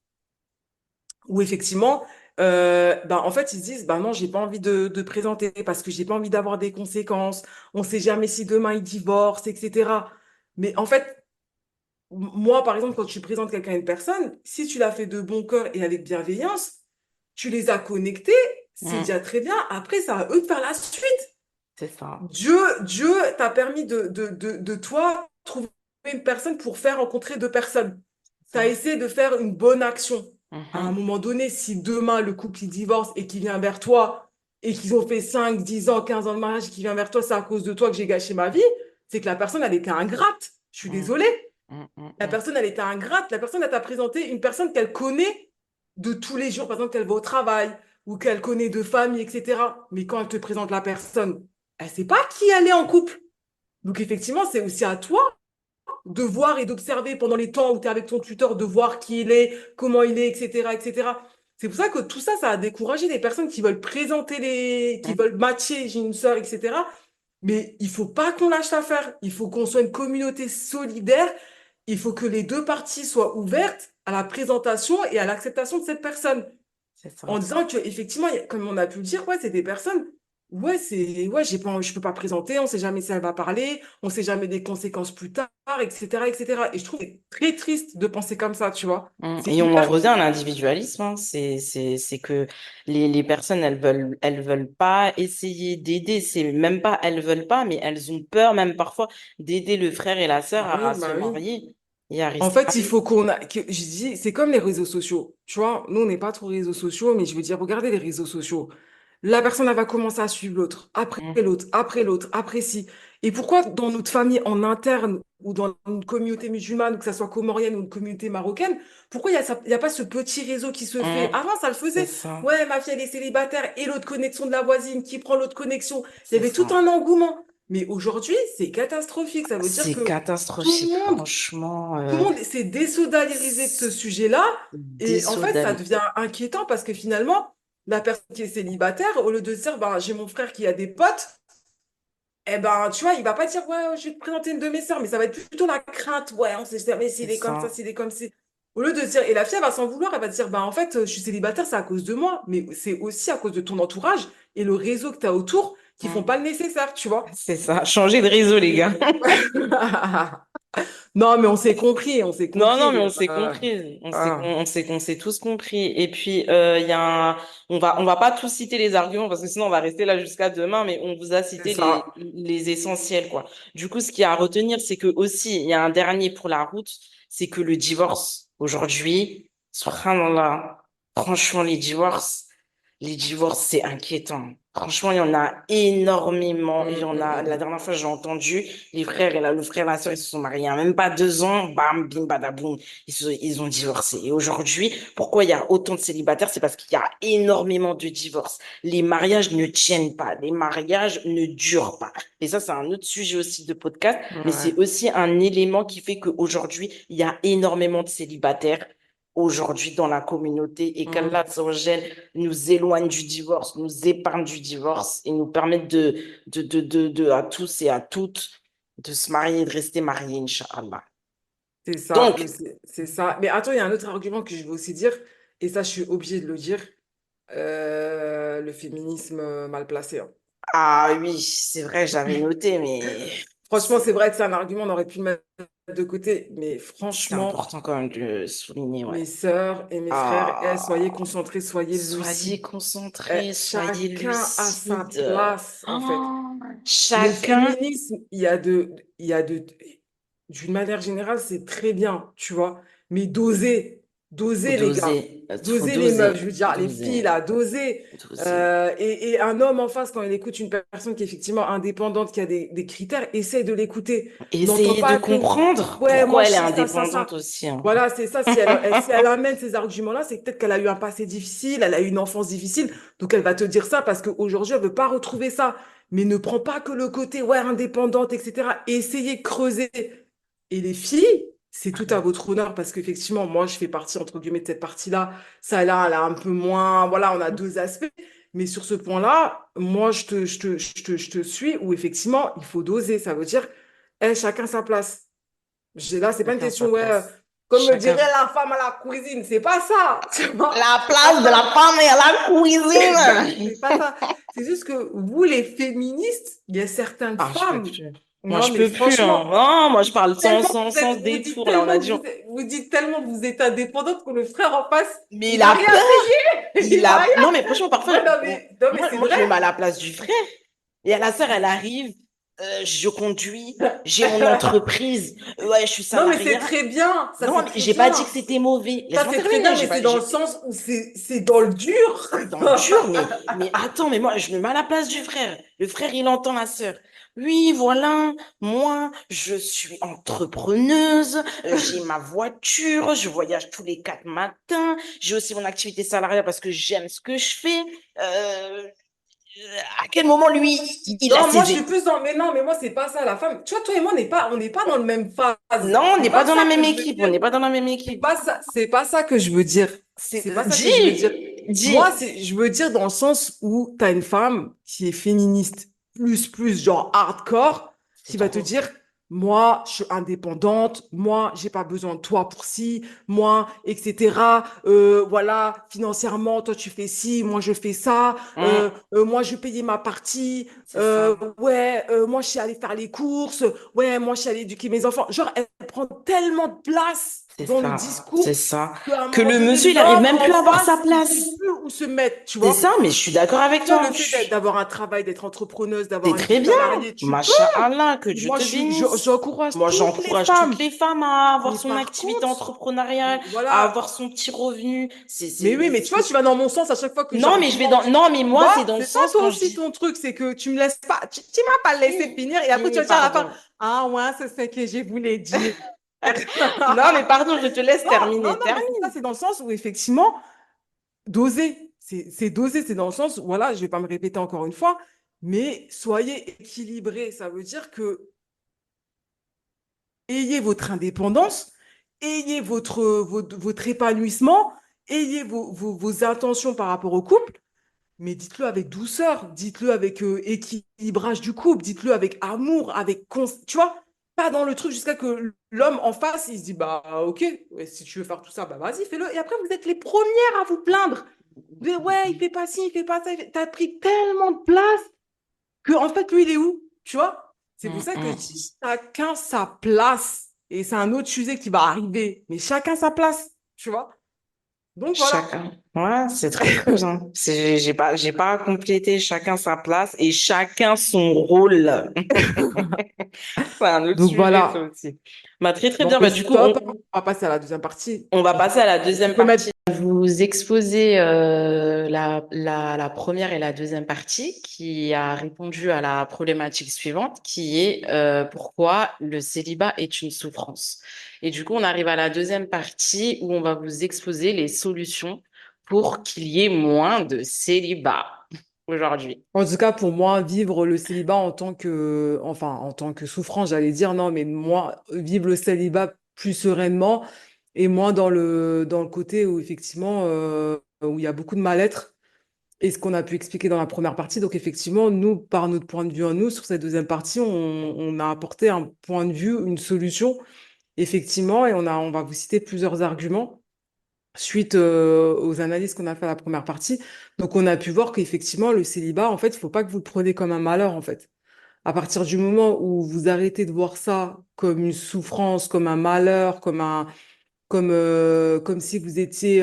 [SPEAKER 2] où effectivement, En fait, ils se disent, bah non, j'ai pas envie de présenter parce que j'ai pas envie d'avoir des conséquences. On sait jamais si demain ils divorcent, etc. Mais en fait, moi, par exemple, quand tu présentes quelqu'un à une personne, si tu l'as fait de bon cœur et avec bienveillance, tu les as connectés, c'est
[SPEAKER 1] Mm,
[SPEAKER 2] déjà très bien. Après, c'est à eux de faire la suite.
[SPEAKER 1] c'est ça.
[SPEAKER 2] Dieu t'a permis de toi trouver une personne pour faire rencontrer deux personnes.
[SPEAKER 1] C'est
[SPEAKER 2] Tu as
[SPEAKER 1] ça.
[SPEAKER 2] essayé de faire une bonne action. À un
[SPEAKER 1] Mhm,
[SPEAKER 2] moment donné, si demain le couple il divorce et qu'il vient vers toi et qu'ils ont fait 5 10 ans, 15 ans de mariage et qu'il vient vers toi, c'est à cause de toi que j'ai gâché ma vie, c'est que la personne, elle était ingrate. Je suis
[SPEAKER 1] mm,
[SPEAKER 2] désolée. La
[SPEAKER 1] mm.
[SPEAKER 2] personne, elle était ingrate. La personne, elle t'a présenté une personne qu'elle connaît de tous les jours, par exemple, qu'elle va au travail ou qu'elle connaît de famille, etc. Mais quand elle te présente la personne, elle ne sait pas qui elle est en couple. Donc, effectivement, c'est aussi à toi de voir et d'observer pendant les temps où tu es avec ton tuteur, de voir qui il est, comment il est, etc., etc. C'est pour ça que tout ça, ça a découragé les personnes qui veulent présenter qui veulent matcher, j'ai une sœur, etc. Mais il faut pas qu'on lâche l'affaire. Il faut qu'on soit une communauté solidaire. Il faut que les deux parties soient ouvertes à la présentation et à l'acceptation de cette personne.
[SPEAKER 1] C'est
[SPEAKER 2] En
[SPEAKER 1] ça.
[SPEAKER 2] disant que, effectivement, comme on a pu le dire, ouais, c'est des personnes. Ouais, j'ai pas, je peux pas présenter, on sait jamais si elle va parler, on sait jamais des conséquences plus tard, etc., etc. Et je trouve que c'est très triste de penser comme ça, tu vois. C'est
[SPEAKER 1] Et on en
[SPEAKER 2] hyper
[SPEAKER 1] revient
[SPEAKER 2] triste.
[SPEAKER 1] à l'individualisme, hein. C'est que les personnes, elles veulent pas essayer d'aider. C'est même pas, elles veulent pas, mais elles ont peur, même parfois, d'aider le frère et la sœur
[SPEAKER 2] Bah oui,
[SPEAKER 1] à se
[SPEAKER 2] bah oui.
[SPEAKER 1] marier et à
[SPEAKER 2] En
[SPEAKER 1] rester
[SPEAKER 2] fait, il
[SPEAKER 1] mariés.
[SPEAKER 2] faut je dis, c'est comme les réseaux sociaux. Tu vois, nous, on n'est pas trop réseaux sociaux, mais je veux dire, regardez les réseaux sociaux. La personne, elle va commencer à suivre l'autre, après
[SPEAKER 1] Mm,
[SPEAKER 2] l'autre, après l'autre, après ci. Et pourquoi dans notre famille en interne ou dans une communauté musulmane, que ça soit comorienne ou une communauté marocaine, pourquoi il y a pas ce petit réseau qui se fait?
[SPEAKER 1] mm,
[SPEAKER 2] Avant, ça le
[SPEAKER 1] c'est
[SPEAKER 2] faisait.
[SPEAKER 1] ça.
[SPEAKER 2] Ouais, ma fille, elle est célibataire et l'autre connexion de la voisine qui prend l'autre connexion. Il y
[SPEAKER 1] C'est
[SPEAKER 2] avait tout
[SPEAKER 1] ça.
[SPEAKER 2] un engouement. Mais aujourd'hui, c'est catastrophique. Ça veut dire
[SPEAKER 1] C'est
[SPEAKER 2] que tout
[SPEAKER 1] catastrophique,
[SPEAKER 2] le monde
[SPEAKER 1] franchement.
[SPEAKER 2] tout le monde s'est désolidarisé de ce sujet-là. Et en fait, ça
[SPEAKER 1] Désodalisé.
[SPEAKER 2] devient inquiétant parce que finalement, la personne qui est célibataire, au lieu de se dire, ben, j'ai mon frère qui a des potes, eh ben, tu vois, il va pas dire, ouais, je vais te présenter une de mes sœurs, mais ça va être plutôt la crainte, ouais, on sait jamais
[SPEAKER 1] C'est
[SPEAKER 2] s'il est comme ça,
[SPEAKER 1] ça.
[SPEAKER 2] s'il est comme ça. Au lieu de se dire, et la fille, elle va s'en vouloir, elle va se dire, ben, en fait, je suis célibataire, c'est à cause de moi, mais c'est aussi à cause de ton entourage et le réseau que tu as autour qui font
[SPEAKER 1] Mm,
[SPEAKER 2] pas le nécessaire, tu vois.
[SPEAKER 1] c'est ça. Changer de réseau, les gars.
[SPEAKER 2] Non, mais on s'est compris, on s'est
[SPEAKER 1] Non, non,
[SPEAKER 2] compris.
[SPEAKER 1] mais on s'est compris.
[SPEAKER 2] Ah.
[SPEAKER 1] On s'est tous compris. Et puis, il y a on va pas tous citer les arguments parce que sinon on va rester là jusqu'à demain, mais on vous a
[SPEAKER 2] C'est
[SPEAKER 1] cité
[SPEAKER 2] ça.
[SPEAKER 1] les essentiels, quoi. Du coup, ce qu'il y a à retenir, c'est que aussi, il y a un dernier pour la route, c'est que le divorce, aujourd'hui, subhanallah, franchement, les divorces, c'est inquiétant. Franchement, il y en a énormément. Il y en a, la
[SPEAKER 2] Mm.
[SPEAKER 1] dernière fois, j'ai entendu, les frères et le frère et la sœur, ils se sont mariés. Il y a même pas 2 ans, bam, bim, badaboum, ils ont divorcé. Et aujourd'hui, pourquoi il y a autant de célibataires? C'est parce qu'il y a énormément de divorces. Les mariages ne tiennent pas. Les mariages ne durent pas. Et ça, c'est un autre sujet aussi de podcast, mais c'est
[SPEAKER 2] Ouais.
[SPEAKER 1] aussi un élément qui fait qu'aujourd'hui, il y a énormément de célibataires aujourd'hui dans la communauté et qu'Allah
[SPEAKER 2] Mm.
[SPEAKER 1] nous éloigne du divorce, nous épargne du divorce et nous permette à tous et à toutes de se marier et de rester mariés, Inch'Allah.
[SPEAKER 2] C'est ça,
[SPEAKER 1] Donc,
[SPEAKER 2] c'est ça. Mais attends, il y a un autre argument que je veux aussi dire, et ça, je suis obligée de le dire. Le féminisme mal placé, hein.
[SPEAKER 1] ah oui, c'est vrai, j'avais noté, mais
[SPEAKER 2] Franchement, c'est vrai que c'est un argument, on aurait pu le mettre de côté, mais
[SPEAKER 1] c'est
[SPEAKER 2] franchement,
[SPEAKER 1] important quand même de le souligner, ouais.
[SPEAKER 2] mes sœurs et mes frères, soyez
[SPEAKER 1] Ah,
[SPEAKER 2] concentrés, soyez
[SPEAKER 1] soyez
[SPEAKER 2] lucides.
[SPEAKER 1] concentrés, soyez
[SPEAKER 2] Chacun a sa
[SPEAKER 1] lucides.
[SPEAKER 2] place, en fait.
[SPEAKER 1] Ah,
[SPEAKER 2] Le
[SPEAKER 1] chacun,
[SPEAKER 2] féminisme, il y a de, d'une manière générale, c'est très bien, tu vois. Mais
[SPEAKER 1] faut
[SPEAKER 2] doser les gars,
[SPEAKER 1] doser, faut
[SPEAKER 2] doser les meufs, je veux
[SPEAKER 1] doser,
[SPEAKER 2] dire, les filles
[SPEAKER 1] doser,
[SPEAKER 2] là, doser.
[SPEAKER 1] doser.
[SPEAKER 2] Et un homme en face, quand il écoute une personne qui est effectivement indépendante, qui a des critères, essaye de l'écouter. N'entends
[SPEAKER 1] Essayez de
[SPEAKER 2] pas que,
[SPEAKER 1] comprendre
[SPEAKER 2] ouais, moi
[SPEAKER 1] pourquoi
[SPEAKER 2] je
[SPEAKER 1] elle est
[SPEAKER 2] suis ça, ça,
[SPEAKER 1] indépendante
[SPEAKER 2] ça.
[SPEAKER 1] aussi, hein.
[SPEAKER 2] Voilà, c'est ça. Si elle amène ces arguments-là, c'est peut-être qu'elle a eu un passé difficile, elle a eu une enfance difficile. Donc elle va te dire ça parce qu'aujourd'hui, elle veut pas retrouver ça. Mais ne prends pas que le côté, ouais, indépendante, etc. Essayez de creuser. Et les filles, c'est tout à votre honneur parce qu'effectivement, moi, je fais partie, entre guillemets, de cette partie-là. Ça, là, elle a un peu moins. Voilà, on a deux aspects. Mais sur ce point-là, moi, je te suis où effectivement, il faut doser. Ça veut dire, chacun sa place. Là, c'est pas une
[SPEAKER 1] Chacun sa
[SPEAKER 2] question, ouais,
[SPEAKER 1] place.
[SPEAKER 2] Comme me dirait
[SPEAKER 1] Chacun.
[SPEAKER 2] la femme à la cuisine, c'est pas ça, tu vois,
[SPEAKER 1] La
[SPEAKER 2] c'est pas
[SPEAKER 1] place de la
[SPEAKER 2] ça.
[SPEAKER 1] femme est à la cuisine.
[SPEAKER 2] C'est pas ça. C'est juste que vous, les féministes, il y a certaines
[SPEAKER 1] Ah, je peux
[SPEAKER 2] femmes.
[SPEAKER 1] plus. Moi,
[SPEAKER 2] Non,
[SPEAKER 1] je
[SPEAKER 2] mais
[SPEAKER 1] peux plus, hein.
[SPEAKER 2] franchement,
[SPEAKER 1] Non, moi, je parle sans,
[SPEAKER 2] tellement
[SPEAKER 1] sans,
[SPEAKER 2] vous êtes,
[SPEAKER 1] sans
[SPEAKER 2] vous dites
[SPEAKER 1] détour, là. On a
[SPEAKER 2] tellement
[SPEAKER 1] dit,
[SPEAKER 2] vous dites tellement que vous êtes indépendante que le frère en face,
[SPEAKER 1] mais
[SPEAKER 2] il
[SPEAKER 1] il
[SPEAKER 2] a
[SPEAKER 1] a
[SPEAKER 2] rien
[SPEAKER 1] peur.
[SPEAKER 2] payé. Il a rien.
[SPEAKER 1] Non, mais franchement, parfois,
[SPEAKER 2] Ouais, non, mais
[SPEAKER 1] moi,
[SPEAKER 2] c'est
[SPEAKER 1] moi, je
[SPEAKER 2] vrai.
[SPEAKER 1] me mets à la place du frère. Et à la sœur, elle arrive, je conduis, j'ai mon entreprise, ouais, je suis
[SPEAKER 2] Non, mais
[SPEAKER 1] salariée.
[SPEAKER 2] c'est très bien. Ça,
[SPEAKER 1] Non,
[SPEAKER 2] c'est
[SPEAKER 1] mais
[SPEAKER 2] très
[SPEAKER 1] j'ai pas dit
[SPEAKER 2] bien.
[SPEAKER 1] que c'était mauvais.
[SPEAKER 2] Ça,
[SPEAKER 1] Laisse-moi
[SPEAKER 2] c'est très
[SPEAKER 1] terminer.
[SPEAKER 2] bien, mais c'est dans le sens où c'est dans le dur.
[SPEAKER 1] C'est dans le dur, mais attends, mais moi, je me mets à la place du frère. Le frère, il entend la sœur. Oui, voilà, moi, je suis entrepreneuse, j'ai ma voiture, je voyage tous les 4 matins, j'ai aussi mon activité salariale parce que j'aime ce que je fais. Euh, à quel moment, lui, il a
[SPEAKER 2] Non, moi, je suis
[SPEAKER 1] ses...
[SPEAKER 2] plus dans. Mais non, mais moi, c'est pas ça. La femme. Tu vois, toi et moi, on n'est pas dans la même phase.
[SPEAKER 1] Non, on
[SPEAKER 2] C'est
[SPEAKER 1] n'est pas
[SPEAKER 2] pas
[SPEAKER 1] dans la
[SPEAKER 2] ça
[SPEAKER 1] même
[SPEAKER 2] que je veux
[SPEAKER 1] équipe, on
[SPEAKER 2] dire.
[SPEAKER 1] n'est pas dans la même
[SPEAKER 2] C'est
[SPEAKER 1] équipe.
[SPEAKER 2] pas ça. C'est pas ça que je veux dire. C'est pas ça que je veux dire. Moi,
[SPEAKER 1] Dis.
[SPEAKER 2] je veux dire dans le sens où tu as une femme qui est féministe, plus, genre hardcore,
[SPEAKER 1] C'est
[SPEAKER 2] qui va te
[SPEAKER 1] trop.
[SPEAKER 2] dire, moi, je suis indépendante, moi, j'ai pas besoin de toi pour ci, moi, etc. Voilà, financièrement, toi, tu fais ci, moi, je fais ça.
[SPEAKER 1] Hum,
[SPEAKER 2] Moi, je payais ma partie.
[SPEAKER 1] c'est ça.
[SPEAKER 2] Ouais, moi, je suis allée faire les courses. Ouais, moi, je suis allée éduquer mes enfants. Genre, elle prend tellement de place
[SPEAKER 1] C'est
[SPEAKER 2] dans le
[SPEAKER 1] ça. C'est
[SPEAKER 2] discours
[SPEAKER 1] ça.
[SPEAKER 2] qu'à un
[SPEAKER 1] Que
[SPEAKER 2] moment
[SPEAKER 1] le
[SPEAKER 2] donné,
[SPEAKER 1] monsieur, il arrive
[SPEAKER 2] l'homme
[SPEAKER 1] même
[SPEAKER 2] en
[SPEAKER 1] plus à avoir sa
[SPEAKER 2] face, il sait
[SPEAKER 1] place.
[SPEAKER 2] plus où se mettre, tu
[SPEAKER 1] C'est
[SPEAKER 2] vois.
[SPEAKER 1] ça, mais je suis d'accord avec
[SPEAKER 2] Tu vois,
[SPEAKER 1] toi.
[SPEAKER 2] le fait d'avoir un travail, d'être entrepreneuse,
[SPEAKER 1] C'est
[SPEAKER 2] d'avoir une vie
[SPEAKER 1] très bien.
[SPEAKER 2] salariée, tu peux.
[SPEAKER 1] Masha'Allah, que Dieu
[SPEAKER 2] Moi,
[SPEAKER 1] te bénisse.
[SPEAKER 2] j'encourage
[SPEAKER 1] Moi,
[SPEAKER 2] toutes les
[SPEAKER 1] j'encourage toutes
[SPEAKER 2] femmes.
[SPEAKER 1] les femmes à avoir
[SPEAKER 2] Mais
[SPEAKER 1] son
[SPEAKER 2] par
[SPEAKER 1] activité
[SPEAKER 2] contre,
[SPEAKER 1] entrepreneuriale, à
[SPEAKER 2] voilà.
[SPEAKER 1] avoir son petit revenu.
[SPEAKER 2] Mais oui, mais tu vois, tu vas dans mon sens à chaque fois que
[SPEAKER 1] Non, mais je vais
[SPEAKER 2] j'argumente.
[SPEAKER 1] dans... Non, mais
[SPEAKER 2] Tu
[SPEAKER 1] moi, c'est
[SPEAKER 2] vois,
[SPEAKER 1] dans le
[SPEAKER 2] c'est ça
[SPEAKER 1] sens
[SPEAKER 2] toi
[SPEAKER 1] quand je
[SPEAKER 2] aussi
[SPEAKER 1] dis...
[SPEAKER 2] ton truc, c'est que tu me laisses pas, tu m'as pas laissé finir et après tu vas dire à la fin,
[SPEAKER 1] Pardon.
[SPEAKER 2] ah ouais, c'est ce que je voulais dire.
[SPEAKER 1] Non, mais pardon, je te laisse
[SPEAKER 2] Non,
[SPEAKER 1] terminer.
[SPEAKER 2] mais c'est ça,
[SPEAKER 1] Termine.
[SPEAKER 2] c'est dans le sens où effectivement, doser. C'est doser, c'est dans le sens où, voilà, je vais pas me répéter encore une fois, mais soyez équilibrés. Ça veut dire que ayez votre indépendance, ayez votre épanouissement, ayez vos intentions par rapport au couple, mais dites-le avec douceur, dites-le avec équilibrage du couple, dites-le avec amour, tu vois, pas dans le truc jusqu'à que l'homme en face, il se dit, bah ok, ouais, si tu veux faire tout ça, bah vas-y, fais-le. Et après, vous êtes les premières à vous plaindre. Mais ouais, il fait pas ci, il fait pas ça. T'as pris tellement de place que, en fait, lui, il est où? Tu vois? C'est pour
[SPEAKER 1] Hum,
[SPEAKER 2] ça que je
[SPEAKER 1] hum.
[SPEAKER 2] dis chacun sa place. Et c'est un autre sujet qui va arriver. Mais chacun sa place. Tu vois? Donc voilà.
[SPEAKER 1] Chacun. Ouais, c'est très très bien. J'ai pas à compléter chacun sa place et chacun son rôle. C'est un autre
[SPEAKER 2] Donc
[SPEAKER 1] sujet, ça
[SPEAKER 2] voilà.
[SPEAKER 1] aussi. Bah, très très
[SPEAKER 2] Bon,
[SPEAKER 1] bien.
[SPEAKER 2] mais
[SPEAKER 1] Bah, du coup,
[SPEAKER 2] stop. On va passer à la deuxième partie.
[SPEAKER 1] on va passer à la deuxième
[SPEAKER 2] On peut mettre.
[SPEAKER 1] partie. Vous exposez la première et la deuxième partie qui a répondu à la problématique suivante, qui est pourquoi le célibat est une souffrance. Et du coup, on arrive à la deuxième partie où on va vous exposer les solutions pour qu'il y ait moins de célibat aujourd'hui.
[SPEAKER 2] En tout cas, pour moi, vivre le célibat en tant que souffrance, j'allais dire non, mais moi, vivre le célibat plus sereinement et moins dans le côté où effectivement, où il y a beaucoup de mal-être et ce qu'on a pu expliquer dans la première partie. Donc, effectivement, nous, par notre point de vue à nous, sur cette deuxième partie, on a apporté un point de vue, une solution, effectivement, et on va vous citer plusieurs arguments suite aux analyses qu'on a fait à la première partie. Donc, on a pu voir qu'effectivement, le célibat, en fait, il faut pas que vous le preniez comme un malheur, en fait. À partir du moment où vous arrêtez de voir ça comme une souffrance, comme un malheur, comme si vous étiez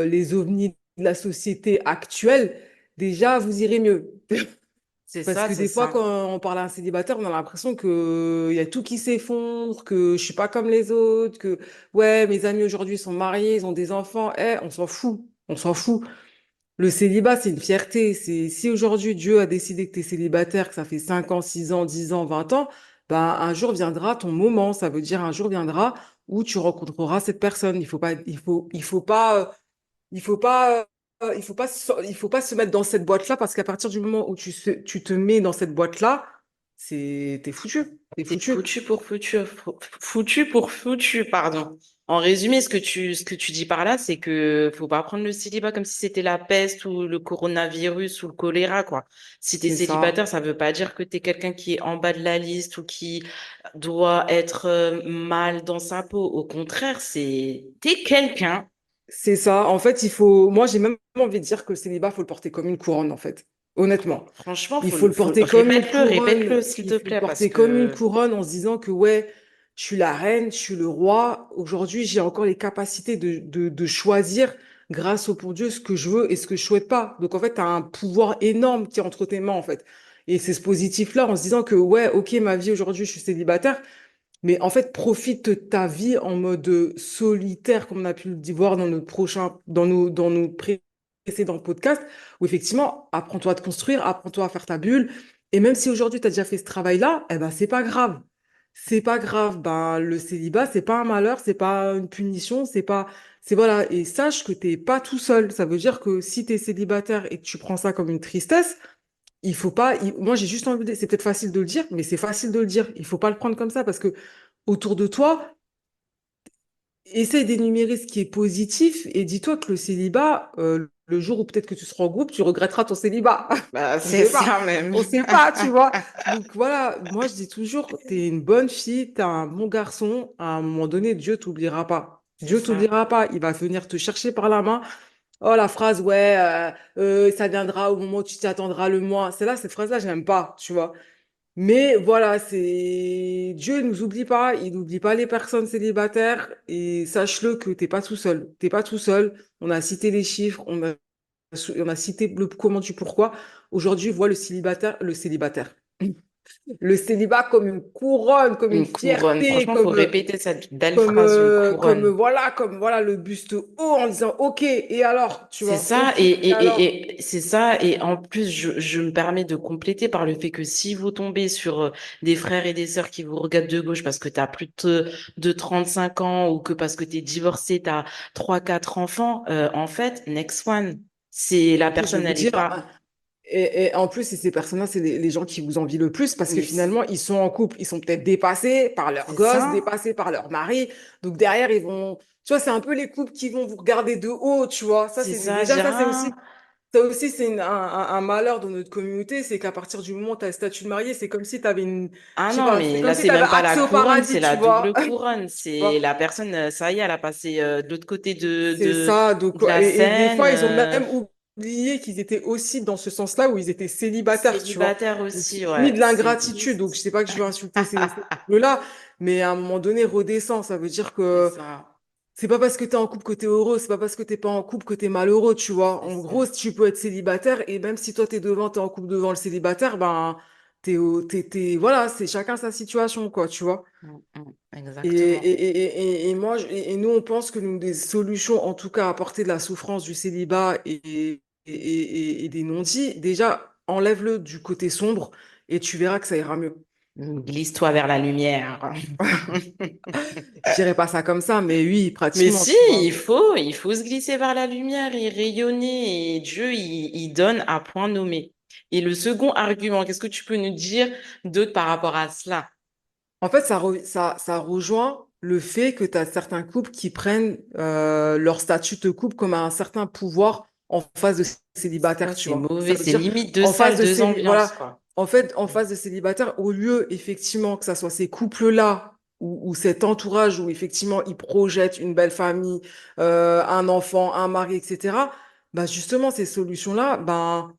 [SPEAKER 2] les ovnis de la société actuelle, déjà, vous irez mieux.
[SPEAKER 1] C'est
[SPEAKER 2] Parce
[SPEAKER 1] ça,
[SPEAKER 2] que
[SPEAKER 1] c'est
[SPEAKER 2] des fois,
[SPEAKER 1] ça.
[SPEAKER 2] quand on parle à un célibataire, on a l'impression que il y a tout qui s'effondre, que je suis pas comme les autres, que ouais, mes amis aujourd'hui sont mariés, ils ont des enfants. On s'en fout. On s'en fout. Le célibat, c'est une fierté. C'est si aujourd'hui Dieu a décidé que tu es célibataire, que ça fait 5 ans, 6 ans, 10 ans, 20 ans, ben un jour viendra ton moment. Ça veut dire un jour viendra où tu rencontreras cette personne. Il faut pas se mettre dans cette boîte-là parce qu'à partir du moment où tu te mets dans cette boîte-là, t'es foutu. T'es
[SPEAKER 1] C'est
[SPEAKER 2] foutu.
[SPEAKER 1] foutu pour foutu, foutu pour foutu, pardon. En résumé, ce que tu dis par là, c'est que faut pas prendre le célibat comme si c'était la peste ou le coronavirus ou le choléra, quoi. Si t'es
[SPEAKER 2] C'est ça.
[SPEAKER 1] célibataire, ça veut pas dire que t'es quelqu'un qui est en bas de la liste ou qui doit être mal dans sa peau. Au contraire, t'es quelqu'un.
[SPEAKER 2] C'est ça. En fait, moi, j'ai même envie de dire que le célibat, faut le porter comme une couronne, en fait. Honnêtement.
[SPEAKER 1] Franchement,
[SPEAKER 2] Il faut le
[SPEAKER 1] faut
[SPEAKER 2] porter comme une
[SPEAKER 1] répète-le,
[SPEAKER 2] couronne.
[SPEAKER 1] s'il
[SPEAKER 2] Il
[SPEAKER 1] te
[SPEAKER 2] faut le
[SPEAKER 1] plaît, parce
[SPEAKER 2] porter comme une
[SPEAKER 1] que
[SPEAKER 2] couronne en se disant que, ouais, je suis la reine, je suis le roi. Aujourd'hui, j'ai encore les capacités de choisir, grâce au bon Dieu, ce que je veux et ce que je souhaite pas. Donc, en fait, tu as un pouvoir énorme qui est entre tes mains, en fait. Et c'est ce positif-là, en se disant que, ouais, ok, ma vie aujourd'hui, je suis célibataire. Mais en fait, profite de ta vie en mode solitaire, comme on a pu le voir dans nos dans nos précédents podcasts, où effectivement, apprends-toi à te construire, apprends-toi à faire ta bulle. Et même si aujourd'hui, tu as déjà fait ce travail-là, eh ben, c'est pas grave. C'est pas grave. Ben, le célibat, c'est pas un malheur, c'est pas une punition, c'est voilà. Et sache que t'es pas tout seul. Ça veut dire que si tu es célibataire et que tu prends ça comme une tristesse, il faut pas, moi j'ai juste envie de, c'est peut-être facile de le dire, mais c'est facile de le dire. Il faut pas le prendre comme ça parce que autour de toi, essaye d'énumérer ce qui est positif et dis-toi que le célibat, le jour où peut-être que tu seras en groupe, tu regretteras ton célibat.
[SPEAKER 1] bah,
[SPEAKER 2] On
[SPEAKER 1] c'est
[SPEAKER 2] sait pas.
[SPEAKER 1] ça même.
[SPEAKER 2] On sait pas, tu vois. Donc voilà, moi je dis toujours, t'es une bonne fille, t'es un bon garçon, à un moment donné, Dieu t'oubliera pas.
[SPEAKER 1] C'est
[SPEAKER 2] Dieu
[SPEAKER 1] ça.
[SPEAKER 2] t'oubliera pas, il va venir te chercher par la main. Oh, la phrase, ouais, ça viendra au moment où tu t'y attendras le moins. C'est là, cette phrase-là, je n'aime pas, tu vois. Mais voilà, c'est Dieu ne nous oublie pas, il n'oublie pas les personnes célibataires et sache-le que t'es pas tout seul. T'es pas tout seul. On a cité les chiffres, on a cité le comment du pourquoi. Aujourd'hui, vois le célibat comme une couronne, comme une
[SPEAKER 1] Une couronne.
[SPEAKER 2] fierté,
[SPEAKER 1] Franchement, faut répéter cette belle phrase, une couronne.
[SPEAKER 2] comme voilà le buste haut en disant OK. Et alors, tu
[SPEAKER 1] C'est
[SPEAKER 2] vois,
[SPEAKER 1] ça,
[SPEAKER 2] OK. Et alors,
[SPEAKER 1] c'est ça, et en plus, je me permets de compléter par le fait que si vous tombez sur des frères et des sœurs qui vous regardent de gauche parce que tu as plus de 35 ans ou que parce que tu es divorcé, tu as 3, 4 enfants, en fait, next one, c'est la
[SPEAKER 2] je vais
[SPEAKER 1] personne,
[SPEAKER 2] vous
[SPEAKER 1] elle est
[SPEAKER 2] dire,
[SPEAKER 1] pas.
[SPEAKER 2] et en plus, ces personnes-là, c'est les gens qui vous envient le plus parce que
[SPEAKER 1] Mais
[SPEAKER 2] finalement, ils sont en couple, ils sont peut-être dépassés par leurs
[SPEAKER 1] c'est
[SPEAKER 2] gosses,
[SPEAKER 1] ça,
[SPEAKER 2] dépassés par leur mari. Donc derrière, ils vont, tu vois, c'est un peu les couples qui vont vous regarder de haut, tu vois. Ça,
[SPEAKER 1] c'est
[SPEAKER 2] c'est
[SPEAKER 1] ça,
[SPEAKER 2] déjà
[SPEAKER 1] dire,
[SPEAKER 2] ça,
[SPEAKER 1] ah,
[SPEAKER 2] ça aussi, c'est un malheur de notre communauté, c'est qu'à partir du moment où tu as le statut de marié, c'est comme si tu avais
[SPEAKER 1] ah
[SPEAKER 2] je sais
[SPEAKER 1] non,
[SPEAKER 2] pas, c'est
[SPEAKER 1] mais
[SPEAKER 2] comme
[SPEAKER 1] là,
[SPEAKER 2] si
[SPEAKER 1] c'est
[SPEAKER 2] tu avais
[SPEAKER 1] même pas la
[SPEAKER 2] accès au
[SPEAKER 1] couronne,
[SPEAKER 2] paradis,
[SPEAKER 1] c'est la
[SPEAKER 2] tu vois.
[SPEAKER 1] double couronne.
[SPEAKER 2] Tu vois.
[SPEAKER 1] C'est la personne, ça y est, elle a passé de l'autre côté
[SPEAKER 2] C'est ça. Donc,
[SPEAKER 1] de la
[SPEAKER 2] et des
[SPEAKER 1] scène.
[SPEAKER 2] fois, ils ont même oublié qu'ils étaient aussi dans ce sens-là où ils étaient célibataires, tu vois.
[SPEAKER 1] Célibataire
[SPEAKER 2] Donc,
[SPEAKER 1] aussi,
[SPEAKER 2] c'est ni
[SPEAKER 1] ouais.
[SPEAKER 2] de
[SPEAKER 1] C'est
[SPEAKER 2] l'ingratitude. Donc, je
[SPEAKER 1] triste.
[SPEAKER 2] sais pas que je veux insulter ces couples-là, mais à un moment donné, redescends. Ça veut dire
[SPEAKER 1] C'est
[SPEAKER 2] que
[SPEAKER 1] ça,
[SPEAKER 2] c'est pas parce que t'es en couple que t'es heureux, c'est pas parce que t'es pas en couple que t'es malheureux, tu vois.
[SPEAKER 1] c'est
[SPEAKER 2] En
[SPEAKER 1] ça.
[SPEAKER 2] gros, si tu peux être célibataire, et même si toi t'es devant, t'es en couple devant le célibataire, ben, voilà, c'est chacun sa situation, quoi, tu vois.
[SPEAKER 1] Exactement.
[SPEAKER 2] Et moi, et nous, on pense que nous, des solutions, en tout cas, à apporter de la souffrance du célibat et des non-dits, déjà, enlève-le du côté sombre et tu verras que ça ira mieux.
[SPEAKER 1] Glisse-toi vers la lumière.
[SPEAKER 2] Je dirais pas ça comme ça, mais oui,
[SPEAKER 1] Mais
[SPEAKER 2] pratiquement,
[SPEAKER 1] si,
[SPEAKER 2] tu vois.
[SPEAKER 1] il faut se glisser vers la lumière et rayonner. Et Dieu, il donne à point nommé. Et le second argument, qu'est-ce que tu peux nous dire d'autre par rapport à cela?
[SPEAKER 2] En fait, ça rejoint le fait que tu as certains couples qui prennent leur statut de couple comme un certain pouvoir en face de célibataire,
[SPEAKER 1] Ça,
[SPEAKER 2] tu
[SPEAKER 1] c'est
[SPEAKER 2] vois. Ça
[SPEAKER 1] mauvais.
[SPEAKER 2] veut
[SPEAKER 1] C'est
[SPEAKER 2] dire,
[SPEAKER 1] limite deux
[SPEAKER 2] en face
[SPEAKER 1] salles,
[SPEAKER 2] de
[SPEAKER 1] deux ambiances,
[SPEAKER 2] voilà,
[SPEAKER 1] quoi.
[SPEAKER 2] en fait, en face de célibataire, au lieu effectivement que ça soit ces couples-là ou cet entourage où effectivement ils projettent une belle famille, un enfant, un mari, etc. Bah justement, ces solutions-là, ben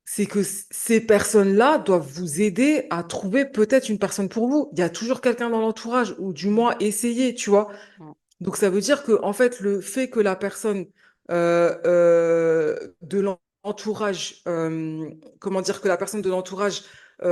[SPEAKER 2] c'est que ces personnes-là doivent vous aider à trouver peut-être une personne pour vous. Il y a toujours quelqu'un dans l'entourage, ou du moins essayer, tu vois. Donc ça veut dire que en fait, le fait que la personne de l'entourage, comment dire, que la personne de l'entourage fait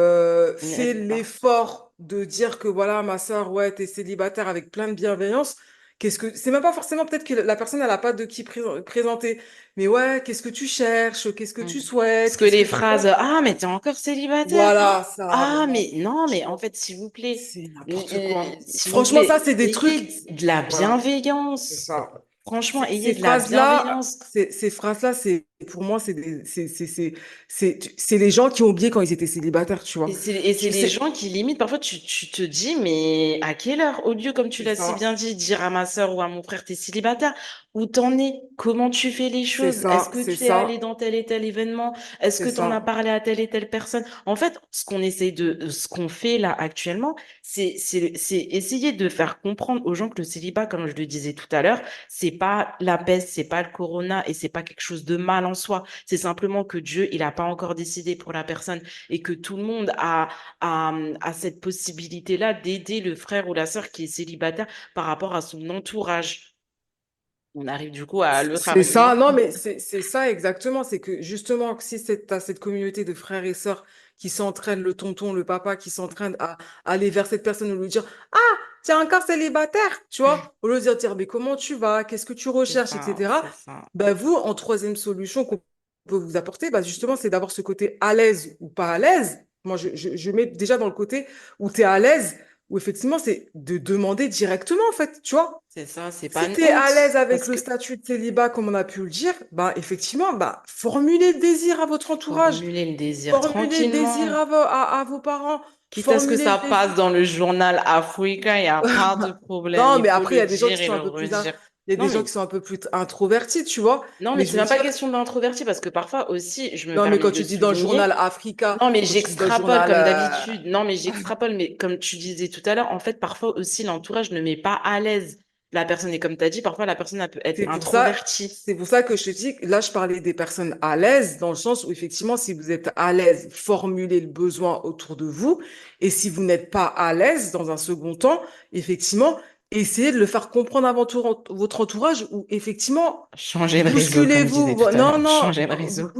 [SPEAKER 1] N'aide pas.
[SPEAKER 2] l'effort de dire que voilà, ma sœur, ouais, t'es célibataire avec plein de bienveillance. Qu'est-ce que c'est même pas forcément peut-être que la personne elle a pas de qui présenter, mais ouais, qu'est-ce que tu cherches, qu'est-ce que
[SPEAKER 1] Mm.
[SPEAKER 2] tu souhaites,
[SPEAKER 1] Parce que
[SPEAKER 2] qu'est-ce que
[SPEAKER 1] les
[SPEAKER 2] tu veux.
[SPEAKER 1] phrases, ah, mais t'es encore célibataire.
[SPEAKER 2] Voilà, ça,
[SPEAKER 1] Ah,
[SPEAKER 2] vraiment,
[SPEAKER 1] mais non, mais en
[SPEAKER 2] franchement,
[SPEAKER 1] fait, s'il vous plaît,
[SPEAKER 2] c'est n'importe quoi.
[SPEAKER 1] s'il vous
[SPEAKER 2] Franchement, ça,
[SPEAKER 1] plaît,
[SPEAKER 2] c'est des trucs,
[SPEAKER 1] ayez de la
[SPEAKER 2] voilà, c'est
[SPEAKER 1] bienveillance.
[SPEAKER 2] ça.
[SPEAKER 1] Franchement, ayez
[SPEAKER 2] Ces
[SPEAKER 1] de la
[SPEAKER 2] phrases-là,
[SPEAKER 1] bienveillance.
[SPEAKER 2] ces phrases-là, pour moi, c'est les gens qui ont oublié quand ils étaient célibataires, tu vois.
[SPEAKER 1] Et c'est
[SPEAKER 2] Je
[SPEAKER 1] les
[SPEAKER 2] sais,
[SPEAKER 1] gens qui limitent, parfois tu te dis, mais à quelle heure? Au lieu, comme tu
[SPEAKER 2] c'est
[SPEAKER 1] l'as si
[SPEAKER 2] ça,
[SPEAKER 1] bien dit, dire à ma sœur ou à mon frère, t'es célibataire, où t'en es? Comment tu fais les
[SPEAKER 2] c'est
[SPEAKER 1] choses? Est-ce
[SPEAKER 2] ça,
[SPEAKER 1] que
[SPEAKER 2] c'est
[SPEAKER 1] tu es allé
[SPEAKER 2] ça,
[SPEAKER 1] dans tel et tel événement? Est-ce
[SPEAKER 2] c'est
[SPEAKER 1] que tu en as
[SPEAKER 2] ça.
[SPEAKER 1] parlé à telle et telle personne? En fait, ce qu'on fait là actuellement, c'est essayer de faire comprendre aux gens que le célibat, comme je le disais tout à l'heure, c'est pas la peste, c'est pas le corona et c'est pas quelque chose de mal en soi. C'est simplement que Dieu, il n'a pas encore décidé pour la personne et que tout le monde a cette possibilité-là d'aider le frère ou la sœur qui est célibataire par rapport à son entourage. On arrive du coup à l'autre
[SPEAKER 2] C'est ça,
[SPEAKER 1] argument.
[SPEAKER 2] non, mais c'est ça exactement. C'est que justement, si tu as cette communauté de frères et sœurs qui s'entraînent, le tonton, le papa, qui s'entraînent à aller vers cette personne et lui dire, ah, tu es encore célibataire, tu vois, au lieu de dire, mais comment tu vas, qu'est-ce que tu
[SPEAKER 1] C'est
[SPEAKER 2] recherches,
[SPEAKER 1] ça,
[SPEAKER 2] etc.
[SPEAKER 1] c'est ça.
[SPEAKER 2] Ben, vous, en troisième solution qu'on peut vous apporter, bah, justement, c'est d'avoir ce côté à l'aise ou pas à l'aise. Moi, je mets déjà dans le côté où tu es à l'aise, où effectivement, c'est de demander directement, en fait, tu vois.
[SPEAKER 1] C'est ça, c'est pas
[SPEAKER 2] Si
[SPEAKER 1] une
[SPEAKER 2] tu es
[SPEAKER 1] honte.
[SPEAKER 2] à l'aise avec
[SPEAKER 1] Parce
[SPEAKER 2] le
[SPEAKER 1] que
[SPEAKER 2] statut de célibat, comme on a pu le dire, bah, effectivement, bah, formulez le désir à votre entourage,
[SPEAKER 1] formuler le désir
[SPEAKER 2] formulez le désir
[SPEAKER 1] tranquillement,
[SPEAKER 2] à vos parents,
[SPEAKER 1] quitte à ce que
[SPEAKER 2] formulez le
[SPEAKER 1] ça
[SPEAKER 2] désir.
[SPEAKER 1] passe dans le journal Africain, il n'y a pas de problème.
[SPEAKER 2] Non,
[SPEAKER 1] Il
[SPEAKER 2] mais
[SPEAKER 1] faut
[SPEAKER 2] après, il y
[SPEAKER 1] le
[SPEAKER 2] a des gens
[SPEAKER 1] dire
[SPEAKER 2] qui
[SPEAKER 1] et
[SPEAKER 2] sont
[SPEAKER 1] le
[SPEAKER 2] un peu plus,
[SPEAKER 1] redire.
[SPEAKER 2] il y a
[SPEAKER 1] Non,
[SPEAKER 2] des gens
[SPEAKER 1] mais
[SPEAKER 2] qui sont un peu plus introvertis, tu vois.
[SPEAKER 1] non, mais
[SPEAKER 2] Mais je
[SPEAKER 1] c'est
[SPEAKER 2] veux
[SPEAKER 1] même pas
[SPEAKER 2] dire,
[SPEAKER 1] question d'introverti parce que parfois aussi, je me
[SPEAKER 2] non, mais
[SPEAKER 1] permets
[SPEAKER 2] quand
[SPEAKER 1] de
[SPEAKER 2] tu dis dans le journal
[SPEAKER 1] souligner.
[SPEAKER 2] Africa,
[SPEAKER 1] Non, mais
[SPEAKER 2] quand tu dis dans le
[SPEAKER 1] j'extrapole
[SPEAKER 2] journal,
[SPEAKER 1] comme d'habitude. Non, mais j'extrapole, mais comme tu disais tout à l'heure, en fait, parfois aussi, l'entourage ne met pas à l'aise la personne. Et comme tu as dit, parfois, la personne elle peut être introvertie.
[SPEAKER 2] C'est pour ça que je te dis, que là, je parlais des personnes à l'aise, dans le sens où, effectivement, si vous êtes à l'aise, formulez le besoin autour de vous. Et si vous n'êtes pas à l'aise, dans un second temps, effectivement, essayez de le faire comprendre à votre entourage, ou effectivement,
[SPEAKER 1] Changer de réseau, comme je disais
[SPEAKER 2] bousculez-vous.
[SPEAKER 1] tout à
[SPEAKER 2] Non,
[SPEAKER 1] l'heure.
[SPEAKER 2] non,
[SPEAKER 1] Changer de réseau.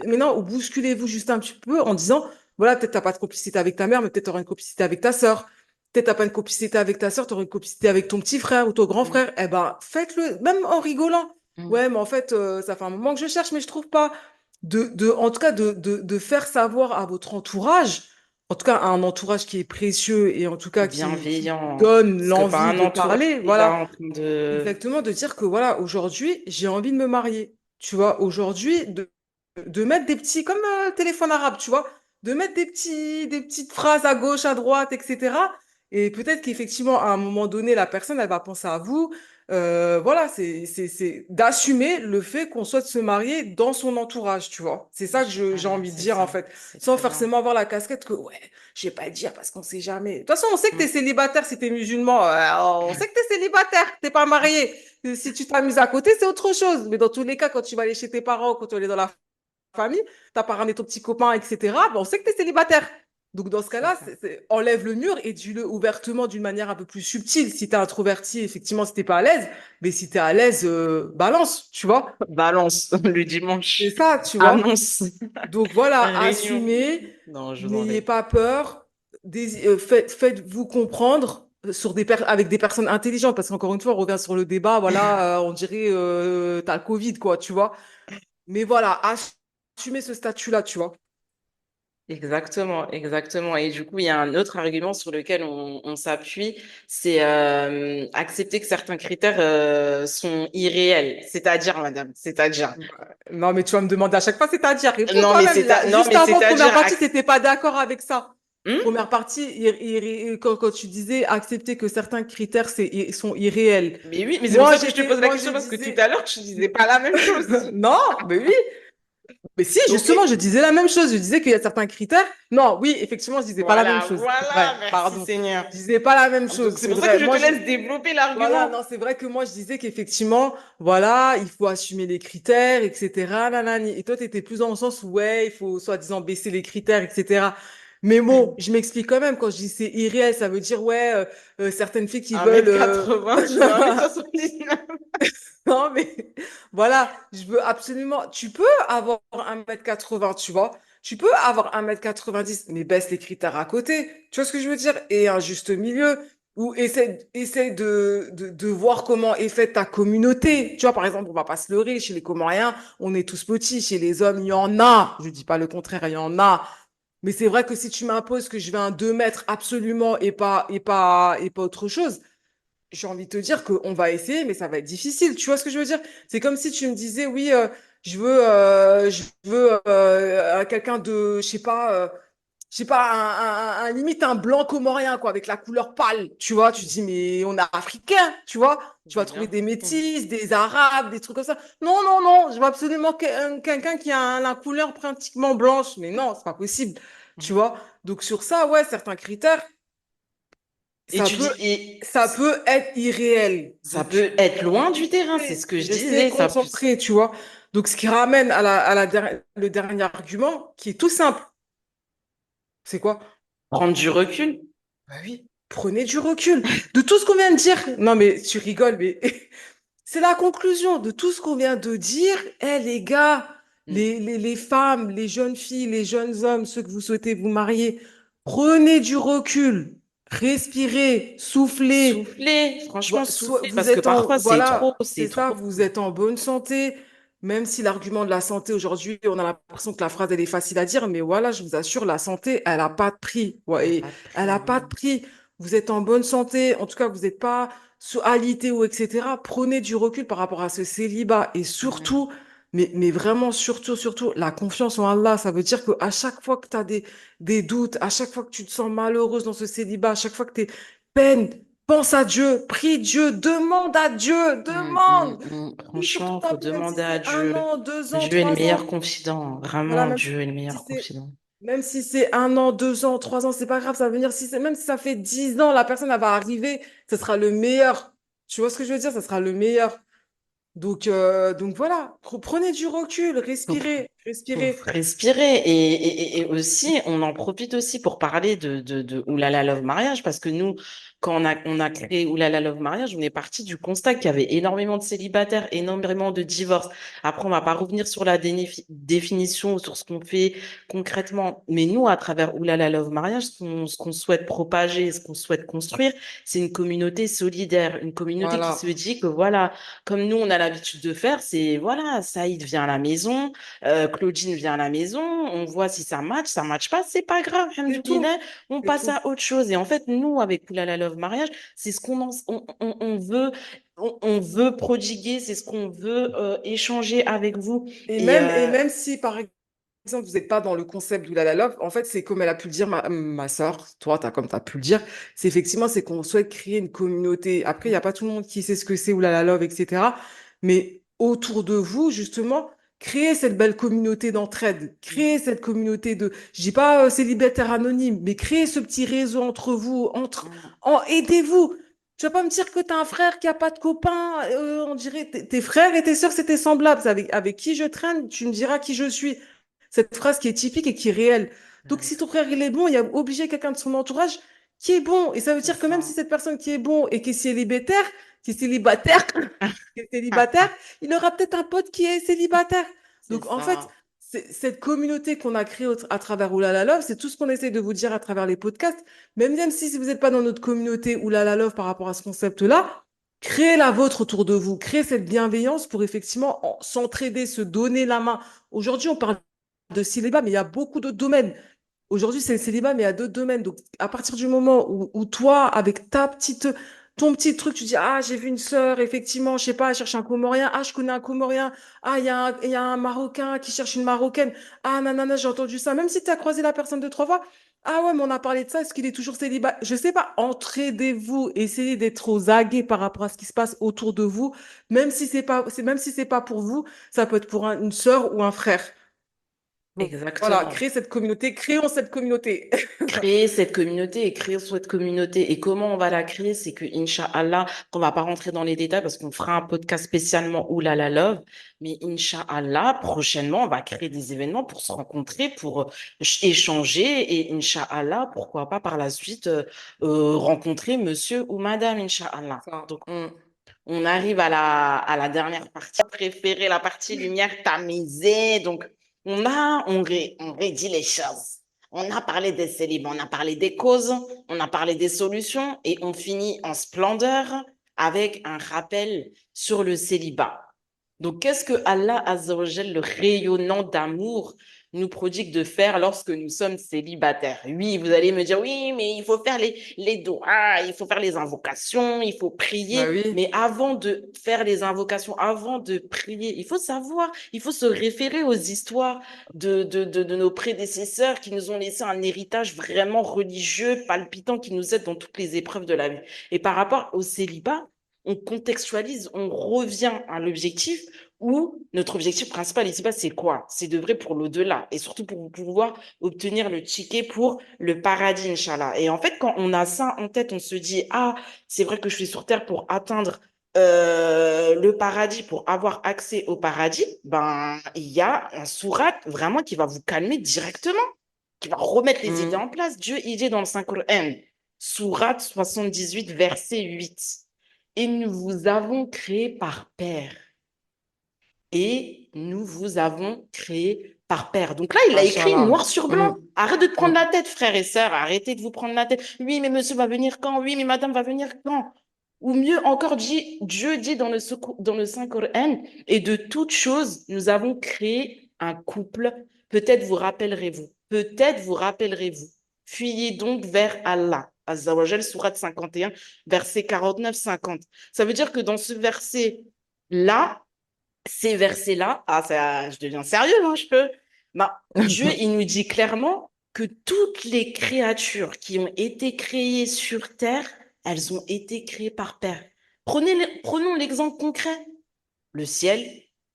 [SPEAKER 2] mais non, ou bousculez-vous juste un petit peu en disant, voilà, peut-être t'as pas de complicité avec ta mère, mais peut-être t'auras une complicité avec ta sœur. Peut-être t'as pas une complicité avec ta sœur, t'auras une complicité avec ton petit frère ou ton grand
[SPEAKER 1] Mm,
[SPEAKER 2] frère. Eh ben, faites-le, même en rigolant.
[SPEAKER 1] mm.
[SPEAKER 2] Ouais, mais en fait, ça fait un moment que je cherche, mais je trouve pas. En tout cas, de faire savoir à votre entourage, en tout cas à un entourage qui est précieux et en tout cas qui vous
[SPEAKER 1] Bienveillant.
[SPEAKER 2] donne
[SPEAKER 1] Parce que pas
[SPEAKER 2] l'envie
[SPEAKER 1] un
[SPEAKER 2] de
[SPEAKER 1] entourage
[SPEAKER 2] parler,
[SPEAKER 1] déjà
[SPEAKER 2] voilà.
[SPEAKER 1] en train de.
[SPEAKER 2] Exactement, de dire que voilà, aujourd'hui, j'ai envie de me marier. Tu vois, aujourd'hui, de mettre des petits, comme un téléphone arabe, tu vois, de mettre des petites phrases à gauche, à droite, etc. Et peut-être qu'effectivement, à un moment donné, la personne, elle va penser à vous. Voilà, c'est d'assumer le fait qu'on souhaite se marier dans son entourage, tu vois. C'est ça que j'ai
[SPEAKER 1] Voilà,
[SPEAKER 2] envie de
[SPEAKER 1] c'est
[SPEAKER 2] dire, en
[SPEAKER 1] ça.
[SPEAKER 2] fait.
[SPEAKER 1] C'est
[SPEAKER 2] Sans
[SPEAKER 1] très bien.
[SPEAKER 2] forcément avoir la casquette que, ouais, je vais pas dire parce qu'on sait jamais. De toute façon, on sait que t'es
[SPEAKER 1] Mm.
[SPEAKER 2] célibataire si t'es musulman. On sait que t'es célibataire, t'es pas marié. Si tu t'amuses à côté, c'est autre chose. Mais dans tous les cas, quand tu vas aller chez tes parents, quand tu vas aller dans la famille, t'as pas ramené ton petit copain, etc., ben on sait que t'es célibataire. Donc dans ce
[SPEAKER 1] C'est
[SPEAKER 2] cas-là,
[SPEAKER 1] ça.
[SPEAKER 2] enlève le mur et dis-le ouvertement d'une manière un peu plus subtile. Si t'es introverti, effectivement, si t'es pas à l'aise, mais si t'es à l'aise, balance, tu vois.
[SPEAKER 1] Balance le
[SPEAKER 2] C'est
[SPEAKER 1] dimanche.
[SPEAKER 2] ça, tu vois.
[SPEAKER 1] Annonce.
[SPEAKER 2] Donc voilà,
[SPEAKER 1] Réunion.
[SPEAKER 2] assumez,
[SPEAKER 1] Non, je vous
[SPEAKER 2] n'ayez
[SPEAKER 1] embête.
[SPEAKER 2] pas peur, faites-vous comprendre avec des personnes intelligentes, parce qu'encore une fois, on revient sur le débat, voilà, on dirait t'as le Covid, quoi, tu vois. Mais voilà, assumez ce statut-là, tu vois.
[SPEAKER 1] Exactement, exactement. Et du coup, il y a un autre argument sur lequel on s'appuie, c'est accepter que certains critères sont irréels. C'est-à-dire, madame, c'est-à-dire.
[SPEAKER 2] Non, mais tu vas me demander à chaque fois, c'est-à-dire, réponds toi-même.
[SPEAKER 1] Non,
[SPEAKER 2] Juste
[SPEAKER 1] mais
[SPEAKER 2] avant,
[SPEAKER 1] c'est-à-dire,
[SPEAKER 2] première partie, tu n'étais pas d'accord avec ça.
[SPEAKER 1] Hmm.
[SPEAKER 2] Première partie, quand tu disais accepter que certains critères sont irréels.
[SPEAKER 1] Mais oui, mais c'est pour ça que je te pose la
[SPEAKER 2] Moi, je
[SPEAKER 1] question parce que tout
[SPEAKER 2] disais,
[SPEAKER 1] à l'heure, tu disais pas la même chose.
[SPEAKER 2] non, mais oui. Mais si,
[SPEAKER 1] Donc,
[SPEAKER 2] justement, je disais la même chose. Je disais qu'il y a certains critères. Non, oui, effectivement, je disais pas la même
[SPEAKER 1] voilà,
[SPEAKER 2] chose. C'est vrai,
[SPEAKER 1] voilà, merci
[SPEAKER 2] pardon.
[SPEAKER 1] Seigneur.
[SPEAKER 2] Je disais pas la même chose,
[SPEAKER 1] Donc, c'est
[SPEAKER 2] c'est
[SPEAKER 1] pour ça que
[SPEAKER 2] vrai.
[SPEAKER 1] je te laisse développer
[SPEAKER 2] Voilà,
[SPEAKER 1] l'argument.
[SPEAKER 2] non, c'est vrai que moi, je disais qu'effectivement, voilà, il faut assumer les critères, etc. Nanani. Et toi, tu étais plus dans le sens où, ouais, il faut soi-disant baisser les critères, etc. Mais bon, je m'explique quand même. Quand je dis c'est irréel, ça veut dire, ouais, certaines filles qui
[SPEAKER 1] Un
[SPEAKER 2] veulent...
[SPEAKER 1] mètre 80, tu veux 1m79.
[SPEAKER 2] Non, mais voilà, je veux absolument. Tu peux avoir 1m80, tu vois. Tu peux avoir 1m90, mais baisse les critères à côté. Tu vois ce que je veux dire? Et un juste milieu. Ou essaie de voir comment est faite ta communauté. Tu vois, par exemple, on va pas se leurrer, chez les Comoriens, on est tous petits. Chez les hommes, il y en a. Je dis pas le contraire, il y en a. Mais c'est vrai que si tu m'imposes que je vais un 2 mètres absolument et pas autre chose, j'ai envie de te dire qu'on va essayer, mais ça va être difficile. Tu vois ce que je veux dire? C'est comme si tu me disais, oui, quelqu'un de, je sais pas, limite un blanc comorien, quoi, avec la couleur pâle, tu vois. Tu te dis, mais on est africain, tu vois. Tu vas trouver
[SPEAKER 1] Bien.
[SPEAKER 2] des métis, des arabes, des trucs comme ça. Non, non, non, je veux absolument quelqu'un qui a la couleur pratiquement blanche. Mais non, c'est pas possible, tu vois. Donc sur ça, ouais, certains critères,
[SPEAKER 1] Et
[SPEAKER 2] ça
[SPEAKER 1] tu dis,
[SPEAKER 2] peut,
[SPEAKER 1] et
[SPEAKER 2] ça peut être irréel.
[SPEAKER 1] ça
[SPEAKER 2] Donc,
[SPEAKER 1] peut être loin du terrain, c'est ce que je
[SPEAKER 2] rester
[SPEAKER 1] disais. Ça peut
[SPEAKER 2] concentré, tu vois. Donc, ce qui ramène le dernier argument, qui est tout simple, c'est quoi?
[SPEAKER 1] prendre du recul.
[SPEAKER 2] Bah oui, prenez du recul. De tout ce qu'on vient de dire. Non, mais tu rigoles, mais c'est la conclusion de tout ce qu'on vient de dire. Eh, les gars,
[SPEAKER 1] Mm.
[SPEAKER 2] les femmes, les jeunes filles, les jeunes hommes, ceux que vous souhaitez vous marier, prenez du recul. Respirez, soufflez.
[SPEAKER 1] Souffler, franchement, souffler,
[SPEAKER 2] Vous
[SPEAKER 1] parce que
[SPEAKER 2] êtes en,
[SPEAKER 1] parfois c'est trop,
[SPEAKER 2] voilà,
[SPEAKER 1] c'est
[SPEAKER 2] c'est ça,
[SPEAKER 1] trop.
[SPEAKER 2] vous êtes en bonne santé, même si l'argument de la santé aujourd'hui, on a l'impression que la phrase, elle est facile à dire, mais voilà, je vous assure, la santé, elle n'a pas de prix.
[SPEAKER 1] Il n'y a
[SPEAKER 2] Ouais, et
[SPEAKER 1] pas de
[SPEAKER 2] elle
[SPEAKER 1] prix,
[SPEAKER 2] n'a pas de
[SPEAKER 1] vraiment.
[SPEAKER 2] prix. Vous êtes en bonne santé, en tout cas, vous n'êtes pas sous alité ou etc. Prenez du recul par rapport à ce célibat et
[SPEAKER 1] Mm.
[SPEAKER 2] surtout, mais vraiment, surtout, la confiance en Allah. Ça veut dire qu'à chaque fois que tu as des doutes, à chaque fois que tu te sens malheureuse dans ce célibat, à chaque fois que tu es peine, pense à Dieu, prie Dieu, demande à Dieu, demande. Et surtout,
[SPEAKER 1] Franchement, faut
[SPEAKER 2] même si
[SPEAKER 1] demander à
[SPEAKER 2] c'est un
[SPEAKER 1] Dieu.
[SPEAKER 2] an, 2 ans,
[SPEAKER 1] Dieu est le
[SPEAKER 2] 3 ans,
[SPEAKER 1] meilleur confident.
[SPEAKER 2] voilà,
[SPEAKER 1] Vraiment, Dieu est le
[SPEAKER 2] si
[SPEAKER 1] meilleur
[SPEAKER 2] c'est,
[SPEAKER 1] confident.
[SPEAKER 2] même si c'est 1 an, 2 ans, 3 ans, c'est pas grave, ça va venir. Même si ça fait 10 ans, la personne, elle va arriver, ce sera le meilleur. Tu vois ce que je veux dire? Ça sera le meilleur. Donc voilà, prenez du recul,
[SPEAKER 1] Faut,
[SPEAKER 2] respirez,
[SPEAKER 1] faut
[SPEAKER 2] respirez.
[SPEAKER 1] respirer et aussi, on en profite aussi pour parler de Oulala Love Mariage parce que nous, quand on a créé Oulala Love Mariage, on est parti du constat qu'il y avait énormément de célibataires, énormément de divorces. Après, on va pas revenir sur la définition, sur ce qu'on fait concrètement, mais nous, à travers Oulala Love Mariage, ce qu'on souhaite propager, ce qu'on souhaite construire, c'est une communauté solidaire, une communauté qui se
[SPEAKER 2] Voilà,
[SPEAKER 1] dit que voilà, comme nous, on a l'habitude de faire, c'est voilà, Saïd vient à la maison. Claudine vient à la maison, on voit si ça match pas, c'est pas grave,
[SPEAKER 2] c'est tout,
[SPEAKER 1] alhamdoulilah, on
[SPEAKER 2] c'est
[SPEAKER 1] passe
[SPEAKER 2] tout.
[SPEAKER 1] à autre chose. Et en fait, nous, avec Oulala Love Mariage, c'est ce on veut, on veut prodiguer, c'est ce qu'on veut échanger avec vous.
[SPEAKER 2] Et même si, par exemple, vous n'êtes pas dans le concept d'Oulala Love, en fait, c'est comme elle a pu le dire, ma soeur, toi, comme tu as pu le dire, c'est qu'on souhaite créer une communauté. Après, il n'y a pas tout le monde qui sait ce que c'est Oulala Love, etc. Mais autour de vous, justement, créer cette belle communauté d'entraide, créer cette communauté de, je dis pas célibataire anonyme, mais créer ce petit réseau entre vous, aidez-vous. Tu vas pas me dire que tu as un frère qui a pas de copain, on dirait tes frères et tes sœurs, c'était semblable. C'est avec qui je traîne, tu me diras qui je suis. Cette phrase qui est typique et qui est réelle. Donc, si ton frère, il est bon, il y a obligé quelqu'un de son entourage qui est bon. Et ça veut
[SPEAKER 1] C'est
[SPEAKER 2] dire que même
[SPEAKER 1] ça.
[SPEAKER 2] si cette personne qui est bon et qui est célibataire, qui est célibataire, il aura peut-être un pote qui est célibataire.
[SPEAKER 1] C'est
[SPEAKER 2] Donc, en fait,
[SPEAKER 1] ça.
[SPEAKER 2] cette communauté qu'on a créée à travers Oulala Love, c'est tout ce qu'on essaie de vous dire à travers les podcasts. Même si vous n'êtes pas dans notre communauté Oulala Love par rapport à ce concept-là, créez la vôtre autour de vous. Créez cette bienveillance pour effectivement s'entraider, se donner la main. Aujourd'hui, on parle de célibat, mais il y a beaucoup d'autres domaines. Aujourd'hui, c'est le célibat, mais il y a d'autres domaines. Donc, à partir du moment où toi, avec ton petit truc, tu dis, ah, j'ai vu une sœur, effectivement, je sais pas, elle cherche un Comorien. Ah, je connais un Comorien. Ah, il y a un Marocain qui cherche une Marocaine. Ah, nanana, j'ai entendu ça. Même si tu as croisé la personne 2, 3 fois, ah ouais, mais on a parlé de ça. Est-ce qu'il est toujours célibat? Je sais pas. Entraidez-vous. Essayez d'être aux aguets par rapport à ce qui se passe autour de vous. Même si c'est pas pour vous, ça peut être pour une sœur ou un frère. Voilà,
[SPEAKER 1] Exactement.
[SPEAKER 2] créer cette communauté, créons cette communauté.
[SPEAKER 1] Créer cette communauté et créer cette communauté. Et comment on va la créer? C'est que, Inch'Allah, qu'on va pas rentrer dans les détails parce qu'on fera un podcast spécialement Oulala Love. Mais Inch'Allah, prochainement, on va créer des événements pour se rencontrer, pour échanger et Inch'Allah, pourquoi pas par la suite, rencontrer monsieur ou madame, Inch'Allah.
[SPEAKER 2] Ça,
[SPEAKER 1] Donc, on arrive à la dernière partie préférée, la partie lumière tamisée. Donc, on rédit les choses. On a parlé des célibats, on a parlé des causes, on a parlé des solutions et on finit en splendeur avec un rappel sur le célibat. Donc, qu'est-ce que Allah Azza wa Jal, le rayonnant d'amour, nous prodigue de faire lorsque nous sommes célibataires? Oui, vous allez me dire, oui, mais il faut faire les doigts, il faut faire les invocations, il faut
[SPEAKER 2] Bah
[SPEAKER 1] prier.
[SPEAKER 2] oui.
[SPEAKER 1] Mais avant de faire les invocations, avant de prier, il faut savoir, il faut se référer aux histoires de nos prédécesseurs qui nous ont laissé un héritage vraiment religieux, palpitant, qui nous aide dans toutes les épreuves de la vie. Et par rapport au célibat, on contextualise, on revient à l'objectif où notre objectif principal ici-bas, c'est quoi? C'est d'œuvrer pour l'au-delà et surtout pour pouvoir obtenir le ticket pour le paradis, Inch'Allah. Et en fait, quand on a ça en tête, on se dit, ah, c'est vrai que je suis sur Terre pour atteindre le paradis, pour avoir accès au paradis, ben, il y a un sourate vraiment qui va vous calmer directement, qui va remettre les idées
[SPEAKER 2] Mm.
[SPEAKER 1] en place. Dieu, il dit dans le Saint-Coran, sourate 78, verset 8. Et nous vous avons créé par paire. Et nous vous avons créé par paire. Donc là, il a écrit
[SPEAKER 2] Machallah.
[SPEAKER 1] noir sur blanc.
[SPEAKER 2] Mm.
[SPEAKER 1] Arrête de te prendre
[SPEAKER 2] Mm.
[SPEAKER 1] la tête, frères et sœurs. Arrêtez de vous prendre la tête. Oui, mais monsieur va venir quand? Oui, mais madame va venir quand? Ou mieux encore, Dieu dit dans le Saint-Coran, et de toutes choses, nous avons créé un couple. Peut-être vous rappellerez-vous. Peut-être vous rappellerez-vous. Fuyez donc vers Allah. Azzawajal, sourate 51, verset 49-50. Ça veut dire que dans ce verset-là, ces versets-là, ah, ça, je deviens sérieux, hein, je peux. Bah, Dieu, il nous dit clairement que toutes les créatures qui ont été créées sur Terre, elles ont été créées par Père. Prenons l'exemple concret. Le ciel,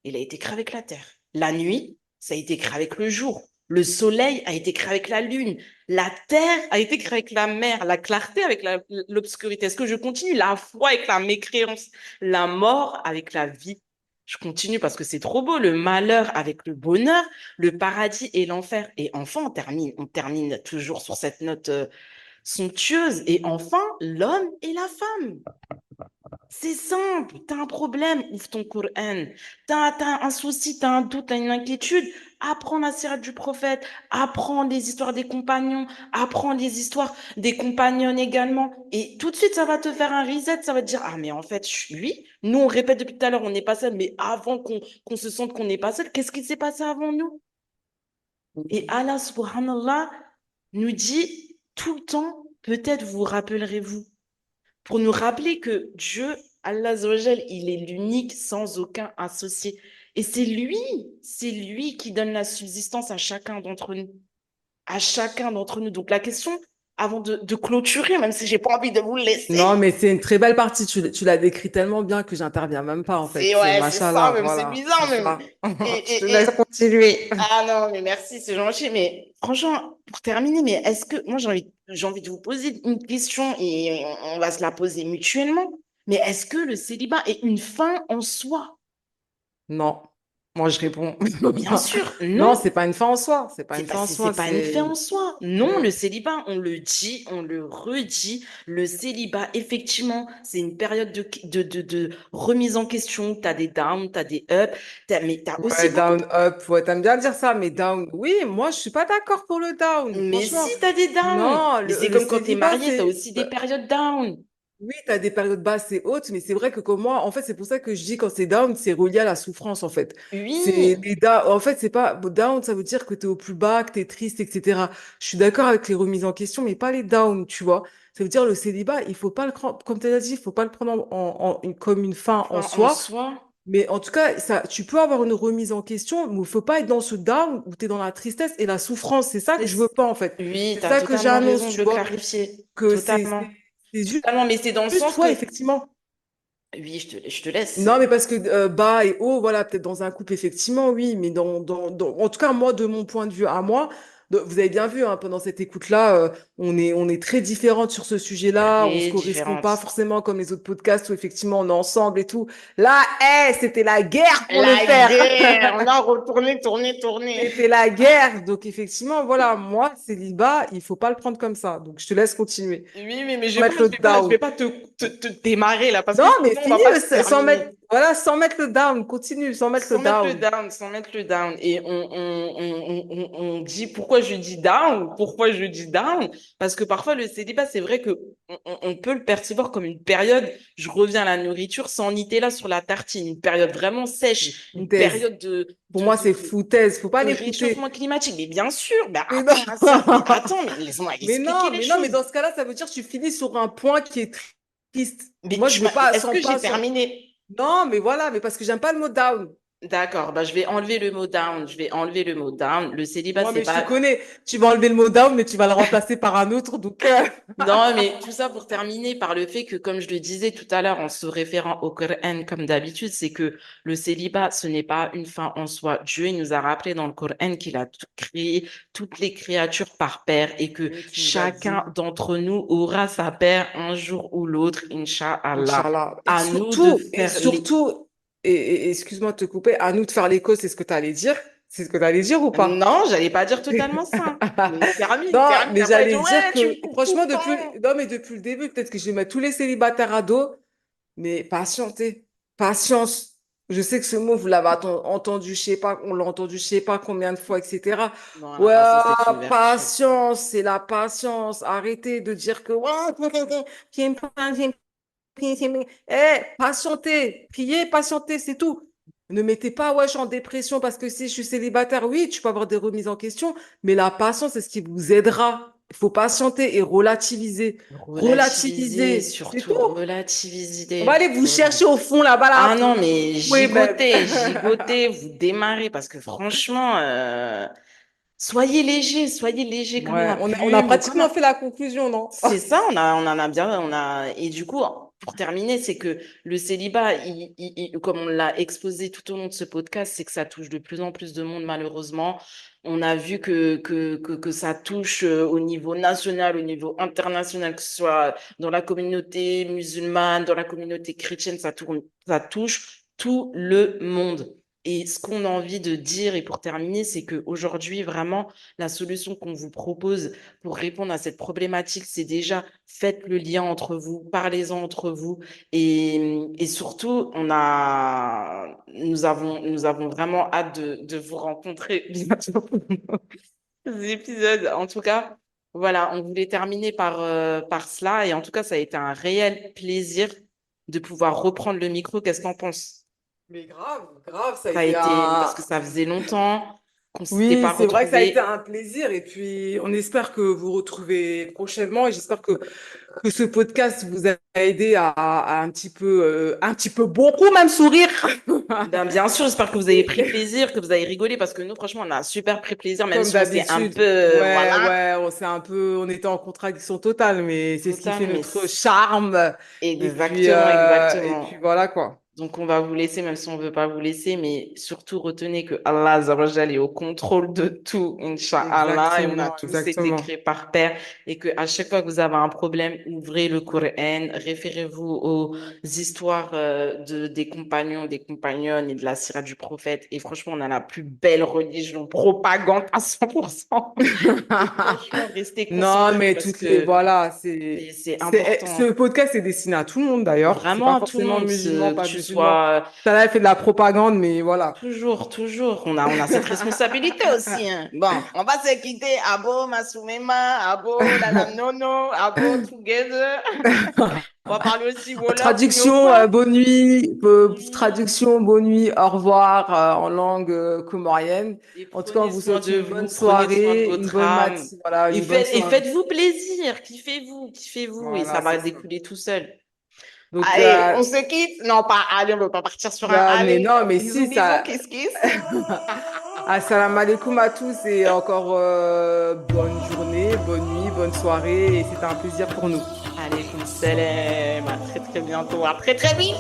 [SPEAKER 1] il a été créé avec la terre. La nuit, ça a été créé avec le jour. Le soleil a été créé avec la lune. La terre a été créée avec la mer. La clarté avec l'obscurité. Est-ce que je continue? La foi avec la mécréance. La mort avec la vie. Je continue parce que c'est trop beau. Le malheur avec le bonheur. Le paradis et l'enfer. Et enfin, on termine toujours sur cette note somptueuse. Et enfin, l'homme et la femme. C'est simple, t'as un problème, ouvre ton Coran. T'as un souci, t'as un doute, t'as une inquiétude, apprends la sirah du prophète, apprends les histoires des compagnons, apprends les histoires des compagnonnes également. Et tout de suite, ça va te faire un reset, ça va te dire, ah mais en fait, oui, nous on répète depuis tout à l'heure, on n'est pas seul, mais avant qu'on se sente qu'on n'est pas seul, qu'est-ce qui s'est passé avant nous? Et Allah subhanallah nous dit tout le temps, peut-être vous rappellerez-vous pour nous rappeler que Dieu, Allah Azzawajal, il est l'unique sans aucun associé. Et c'est lui qui donne la subsistance à chacun d'entre nous. À chacun d'entre nous. Donc la question, avant de clôturer, même si j'ai pas envie de vous
[SPEAKER 2] Non,
[SPEAKER 1] laisser,
[SPEAKER 2] mais c'est une très belle partie. Tu l'as décrit tellement bien que j'interviens même pas, en fait.
[SPEAKER 1] c'est
[SPEAKER 2] C'est
[SPEAKER 1] ouais, c'est ça
[SPEAKER 2] machallah,
[SPEAKER 1] même, c'est
[SPEAKER 2] voilà,
[SPEAKER 1] bizarre
[SPEAKER 2] c'est
[SPEAKER 1] même.
[SPEAKER 2] ça.
[SPEAKER 1] Et,
[SPEAKER 2] Je te
[SPEAKER 1] et,
[SPEAKER 2] laisse
[SPEAKER 1] et...
[SPEAKER 2] continuer.
[SPEAKER 1] Ah non, mais merci, c'est gentil. Mais franchement, pour terminer, mais est-ce que moi j'ai envie de vous poser une question et on va se la poser mutuellement. Mais est-ce que le célibat est une fin en soi?
[SPEAKER 2] Non, moi je réponds.
[SPEAKER 1] Bien sûr,
[SPEAKER 2] Non,
[SPEAKER 1] non.
[SPEAKER 2] c'est pas une fin en soi. C'est pas
[SPEAKER 1] C'est
[SPEAKER 2] une
[SPEAKER 1] pas,
[SPEAKER 2] fin en
[SPEAKER 1] c'est
[SPEAKER 2] soi.
[SPEAKER 1] pas une fin
[SPEAKER 2] C'est.
[SPEAKER 1] en soi. Non,
[SPEAKER 2] Mm.
[SPEAKER 1] le célibat, on le dit, on le redit. Le célibat, effectivement, c'est une période de remise en question. Tu as des downs, tu as des ups, mais tu as aussi
[SPEAKER 2] Ouais,
[SPEAKER 1] beaucoup.
[SPEAKER 2] down, up. Ouais, t'aimes bien dire ça, mais down. Oui, moi je suis pas d'accord pour le down.
[SPEAKER 1] Mais si,
[SPEAKER 2] Franchement,
[SPEAKER 1] tu as des downs.
[SPEAKER 2] non,
[SPEAKER 1] Mais c'est
[SPEAKER 2] le
[SPEAKER 1] comme quand tu es
[SPEAKER 2] célibat,
[SPEAKER 1] marié, tu as
[SPEAKER 2] c'est.
[SPEAKER 1] aussi des périodes down.
[SPEAKER 2] Oui, tu as des périodes basses et hautes, mais c'est vrai que comme moi, en fait, c'est pour ça que je dis quand c'est down, c'est relié à la souffrance, en fait. C'est
[SPEAKER 1] Oui,
[SPEAKER 2] les en fait, c'est pas down, ça veut dire que tu es au plus bas, que tu es triste, etc. Je suis d'accord avec les remises en question, mais pas les down, tu vois. Ça veut dire le célibat, il faut pas comme tu as dit, il faut pas le prendre comme une fin en
[SPEAKER 1] fin en
[SPEAKER 2] soi.
[SPEAKER 1] soi.
[SPEAKER 2] Mais en tout cas, ça, tu peux avoir une remise en question, mais il faut pas être dans ce down où tu es dans la tristesse et la souffrance. C'est ça que je veux pas, en fait.
[SPEAKER 1] Oui,
[SPEAKER 2] C'est
[SPEAKER 1] tu as
[SPEAKER 2] ça que
[SPEAKER 1] totalement
[SPEAKER 2] j'annonce,
[SPEAKER 1] raison de
[SPEAKER 2] tu
[SPEAKER 1] le
[SPEAKER 2] vois.
[SPEAKER 1] clarifier.
[SPEAKER 2] Que
[SPEAKER 1] Totalement.
[SPEAKER 2] c'est
[SPEAKER 1] Totalement, mais c'est dans le
[SPEAKER 2] juste,
[SPEAKER 1] sens que...
[SPEAKER 2] ouais, effectivement.
[SPEAKER 1] Oui, je te laisse.
[SPEAKER 2] Non, mais parce que bas et haut, voilà, peut-être dans un couple, effectivement, oui, mais en tout cas, moi, de mon point de vue à moi, vous avez bien vu, hein, pendant cette écoute-là, on est très différentes sur ce sujet-là, on se
[SPEAKER 1] Très
[SPEAKER 2] correspond pas
[SPEAKER 1] différente.
[SPEAKER 2] forcément comme les autres podcasts où effectivement on est ensemble et tout. Là, c'était la guerre pour le
[SPEAKER 1] La
[SPEAKER 2] faire.
[SPEAKER 1] guerre, on a retourné, tourné, tourné.
[SPEAKER 2] C'était la guerre. Donc, effectivement, voilà, moi, célibat, il faut pas le prendre comme ça. Donc, je te laisse continuer.
[SPEAKER 1] Oui, mais
[SPEAKER 2] Pour mettre le
[SPEAKER 1] je vais
[SPEAKER 2] down.
[SPEAKER 1] pas te démarrer là parce
[SPEAKER 2] Non,
[SPEAKER 1] que
[SPEAKER 2] mais
[SPEAKER 1] sinon on va
[SPEAKER 2] finis
[SPEAKER 1] pas se
[SPEAKER 2] sans mettre.
[SPEAKER 1] terminer.
[SPEAKER 2] Voilà, sans mettre le down, continue, sans mettre le
[SPEAKER 1] Sans mettre le
[SPEAKER 2] down.
[SPEAKER 1] down, sans mettre le down. Et on dit pourquoi je dis down, pourquoi je dis down, parce que parfois le célibat, c'est vrai que on peut le percevoir comme une période, je reviens à la nourriture sans Nutella sur la tartine, une période vraiment
[SPEAKER 2] C'est
[SPEAKER 1] sèche, une
[SPEAKER 2] foutaise.
[SPEAKER 1] période
[SPEAKER 2] Pour moi, c'est foutaise. Faut pas
[SPEAKER 1] de
[SPEAKER 2] l'écouter.
[SPEAKER 1] réchauffement climatique. Mais bien sûr, bah
[SPEAKER 2] Mais non.
[SPEAKER 1] attends, mais laisse-moi expliquer les
[SPEAKER 2] Mais non, mais
[SPEAKER 1] choses.
[SPEAKER 2] dans ce cas-là, ça veut dire que tu finis sur un point qui est triste.
[SPEAKER 1] Mais
[SPEAKER 2] Moi, je veux pas
[SPEAKER 1] est-ce
[SPEAKER 2] sans
[SPEAKER 1] que j'ai
[SPEAKER 2] pas sans.
[SPEAKER 1] terminé?
[SPEAKER 2] Non, mais voilà, mais parce que j'aime pas le mot down.
[SPEAKER 1] D'accord, bah, je vais enlever le mot down. Je vais enlever le mot down. Le célibat,
[SPEAKER 2] Moi,
[SPEAKER 1] c'est
[SPEAKER 2] mais je te
[SPEAKER 1] pas.
[SPEAKER 2] connais. Tu vas enlever le mot down, mais tu vas le remplacer par un autre. Donc,
[SPEAKER 1] Non, mais tout ça pour terminer par le fait que, comme je le disais tout à l'heure en se référant au Coran comme d'habitude, c'est que le célibat, ce n'est pas une fin en soi. Dieu, il nous a rappelé dans le Coran qu'il a créé toutes les créatures par paire et que
[SPEAKER 2] oui, tu nous as
[SPEAKER 1] chacun
[SPEAKER 2] dit.
[SPEAKER 1] d'entre nous aura sa paire un jour ou l'autre, Inch'Allah.
[SPEAKER 2] Inch'Allah.
[SPEAKER 1] À nous de faire les.
[SPEAKER 2] Excuse-moi de te couper, à nous de faire l'écho, c'est ce que tu allais dire? C'est ce que tu allais dire ou pas?
[SPEAKER 1] Non, j'allais pas dire totalement ça. Mais
[SPEAKER 2] Non,
[SPEAKER 1] termine,
[SPEAKER 2] mais
[SPEAKER 1] t'as pas dit,
[SPEAKER 2] j'allais dire
[SPEAKER 1] ouais, tu me
[SPEAKER 2] que,
[SPEAKER 1] coupes tout
[SPEAKER 2] franchement,
[SPEAKER 1] le temps.
[SPEAKER 2] non, mais depuis le début, peut-être que je vais mettre tous les célibataires à dos, mais patientez, patience. Je sais que ce mot, vous l'avez entendu, je sais pas, on l'a entendu, je sais pas combien de fois, etc.
[SPEAKER 1] Non, la
[SPEAKER 2] Ouais,
[SPEAKER 1] patience, c'est une vertu.
[SPEAKER 2] patience, c'est la patience. Arrêtez de dire que, ouais, j'aime pas, j'aime patientez, priez, patientez, c'est tout. Ne mettez pas, ouais, je suis en dépression parce que si je suis célibataire, oui, tu peux avoir des remises en question, mais la patience, c'est ce qui vous aidera. Il faut patienter et relativiser.
[SPEAKER 1] Relativiser,
[SPEAKER 2] Relativiser, c'est
[SPEAKER 1] surtout
[SPEAKER 2] tout. On va
[SPEAKER 1] relativiser.
[SPEAKER 2] aller vous chercher au fond là-bas,
[SPEAKER 1] Ah
[SPEAKER 2] là.
[SPEAKER 1] non, mais
[SPEAKER 2] Oui, même.
[SPEAKER 1] gigotez, gigotez, vous démarrez parce que franchement, soyez léger comme
[SPEAKER 2] Ouais,
[SPEAKER 1] la
[SPEAKER 2] on a
[SPEAKER 1] plume ou comme
[SPEAKER 2] pratiquement
[SPEAKER 1] un.
[SPEAKER 2] fait la conclusion, non?
[SPEAKER 1] C'est ça, on en a bien, et du coup, pour terminer, c'est que le célibat, comme on l'a exposé tout au long de ce podcast, c'est que ça touche de plus en plus de monde, malheureusement. On a vu que ça touche au niveau national, au niveau international, que ce soit dans la communauté musulmane, dans la communauté chrétienne, ça touche tout le monde. Et ce qu'on a envie de dire, et pour terminer, c'est qu'aujourd'hui, vraiment, la solution qu'on vous propose, pour répondre à cette problématique, c'est déjà faites le lien entre vous, parlez-en entre vous et surtout, nous avons vraiment hâte de vous rencontrer bientôt pour nos épisodes. En tout cas, voilà, on voulait terminer par cela et en tout cas, ça a été un réel plaisir de pouvoir reprendre le micro. Qu'est-ce que tu en penses?
[SPEAKER 2] Mais grave, grave, ça a
[SPEAKER 1] Ça a
[SPEAKER 2] été
[SPEAKER 1] été,
[SPEAKER 2] un.
[SPEAKER 1] parce que ça faisait longtemps qu'on ne s'était
[SPEAKER 2] Oui,
[SPEAKER 1] pas
[SPEAKER 2] c'est vrai que ça a été
[SPEAKER 1] retrouvés.
[SPEAKER 2] un plaisir et puis on espère que vous retrouvez prochainement et j'espère que ce podcast vous a aidé à un petit peu beaucoup même sourire.
[SPEAKER 1] Ben, bien sûr, j'espère que vous avez pris
[SPEAKER 2] Et
[SPEAKER 1] plaisir, que vous avez rigolé, parce que nous, franchement, on a super pris plaisir, même
[SPEAKER 2] comme
[SPEAKER 1] si on s'est un peu,
[SPEAKER 2] d'habitude, ouais,
[SPEAKER 1] voilà,
[SPEAKER 2] ouais, on était en contradiction totale, mais c'est ce qui
[SPEAKER 1] total,
[SPEAKER 2] fait notre charme.
[SPEAKER 1] exactement,
[SPEAKER 2] Et puis
[SPEAKER 1] exactement.
[SPEAKER 2] voilà quoi.
[SPEAKER 1] Donc, on va vous laisser, même si on ne veut pas vous laisser, mais surtout retenez que Allah Azza wa Jal est au contrôle de tout, Inch'Allah, et on a
[SPEAKER 2] Exactement,
[SPEAKER 1] tous été
[SPEAKER 2] exactement.
[SPEAKER 1] créés par pair, et que à chaque fois que vous avez un problème, ouvrez le Coran, référez-vous aux histoires des compagnons, des compagnonnes et de la sira du prophète. Et franchement, on a la plus belle religion, propagande à 100%. Et franchement, restez
[SPEAKER 2] Non,
[SPEAKER 1] concentrés
[SPEAKER 2] mais
[SPEAKER 1] parce
[SPEAKER 2] toutes les,
[SPEAKER 1] que
[SPEAKER 2] voilà,
[SPEAKER 1] c'est important.
[SPEAKER 2] ce podcast est destiné à tout le monde d'ailleurs. C'est
[SPEAKER 1] Vraiment
[SPEAKER 2] pas
[SPEAKER 1] à tout le
[SPEAKER 2] forcément
[SPEAKER 1] monde,
[SPEAKER 2] musulman,
[SPEAKER 1] que
[SPEAKER 2] pas
[SPEAKER 1] tu
[SPEAKER 2] musulman.
[SPEAKER 1] sois
[SPEAKER 2] Ça là, elle fait de la propagande, mais voilà.
[SPEAKER 1] toujours, toujours. On a cette responsabilité aussi, hein. Bon, on va se quitter. Abo, Masumema, Abo, Lalam Nono, Abo, Together. On va parler aussi Wolof,
[SPEAKER 2] Traduction,
[SPEAKER 1] Nyokwa.
[SPEAKER 2] bonne nuit.
[SPEAKER 1] Oui.
[SPEAKER 2] Traduction, bonne nuit, au revoir, en langue comorienne.
[SPEAKER 1] Et
[SPEAKER 2] En tout cas, on
[SPEAKER 1] prenez
[SPEAKER 2] vous
[SPEAKER 1] soin
[SPEAKER 2] souhaite
[SPEAKER 1] de
[SPEAKER 2] une bonne
[SPEAKER 1] vous, prenez soin de
[SPEAKER 2] soirée, une
[SPEAKER 1] votre
[SPEAKER 2] bonne
[SPEAKER 1] âme.
[SPEAKER 2] voilà, une bonne
[SPEAKER 1] Et
[SPEAKER 2] soirée.
[SPEAKER 1] faites-vous plaisir. Kiffez-vous, kiffez-vous. Et ça
[SPEAKER 2] Voilà,
[SPEAKER 1] va
[SPEAKER 2] c'est ça.
[SPEAKER 1] découler tout seul.
[SPEAKER 2] Donc,
[SPEAKER 1] Allez, on se quitte? Non, pas allez, on ne veut pas partir sur un
[SPEAKER 2] bah, mais
[SPEAKER 1] allez.
[SPEAKER 2] non, mais
[SPEAKER 1] Bisous,
[SPEAKER 2] si,
[SPEAKER 1] bisous,
[SPEAKER 2] ça.
[SPEAKER 1] kiss, kiss.
[SPEAKER 2] Assalamu alaikum à tous et encore bonne journée, bonne nuit, bonne soirée et c'était un plaisir pour nous.
[SPEAKER 1] Allez, salam. À très, très bientôt. À très, très vite.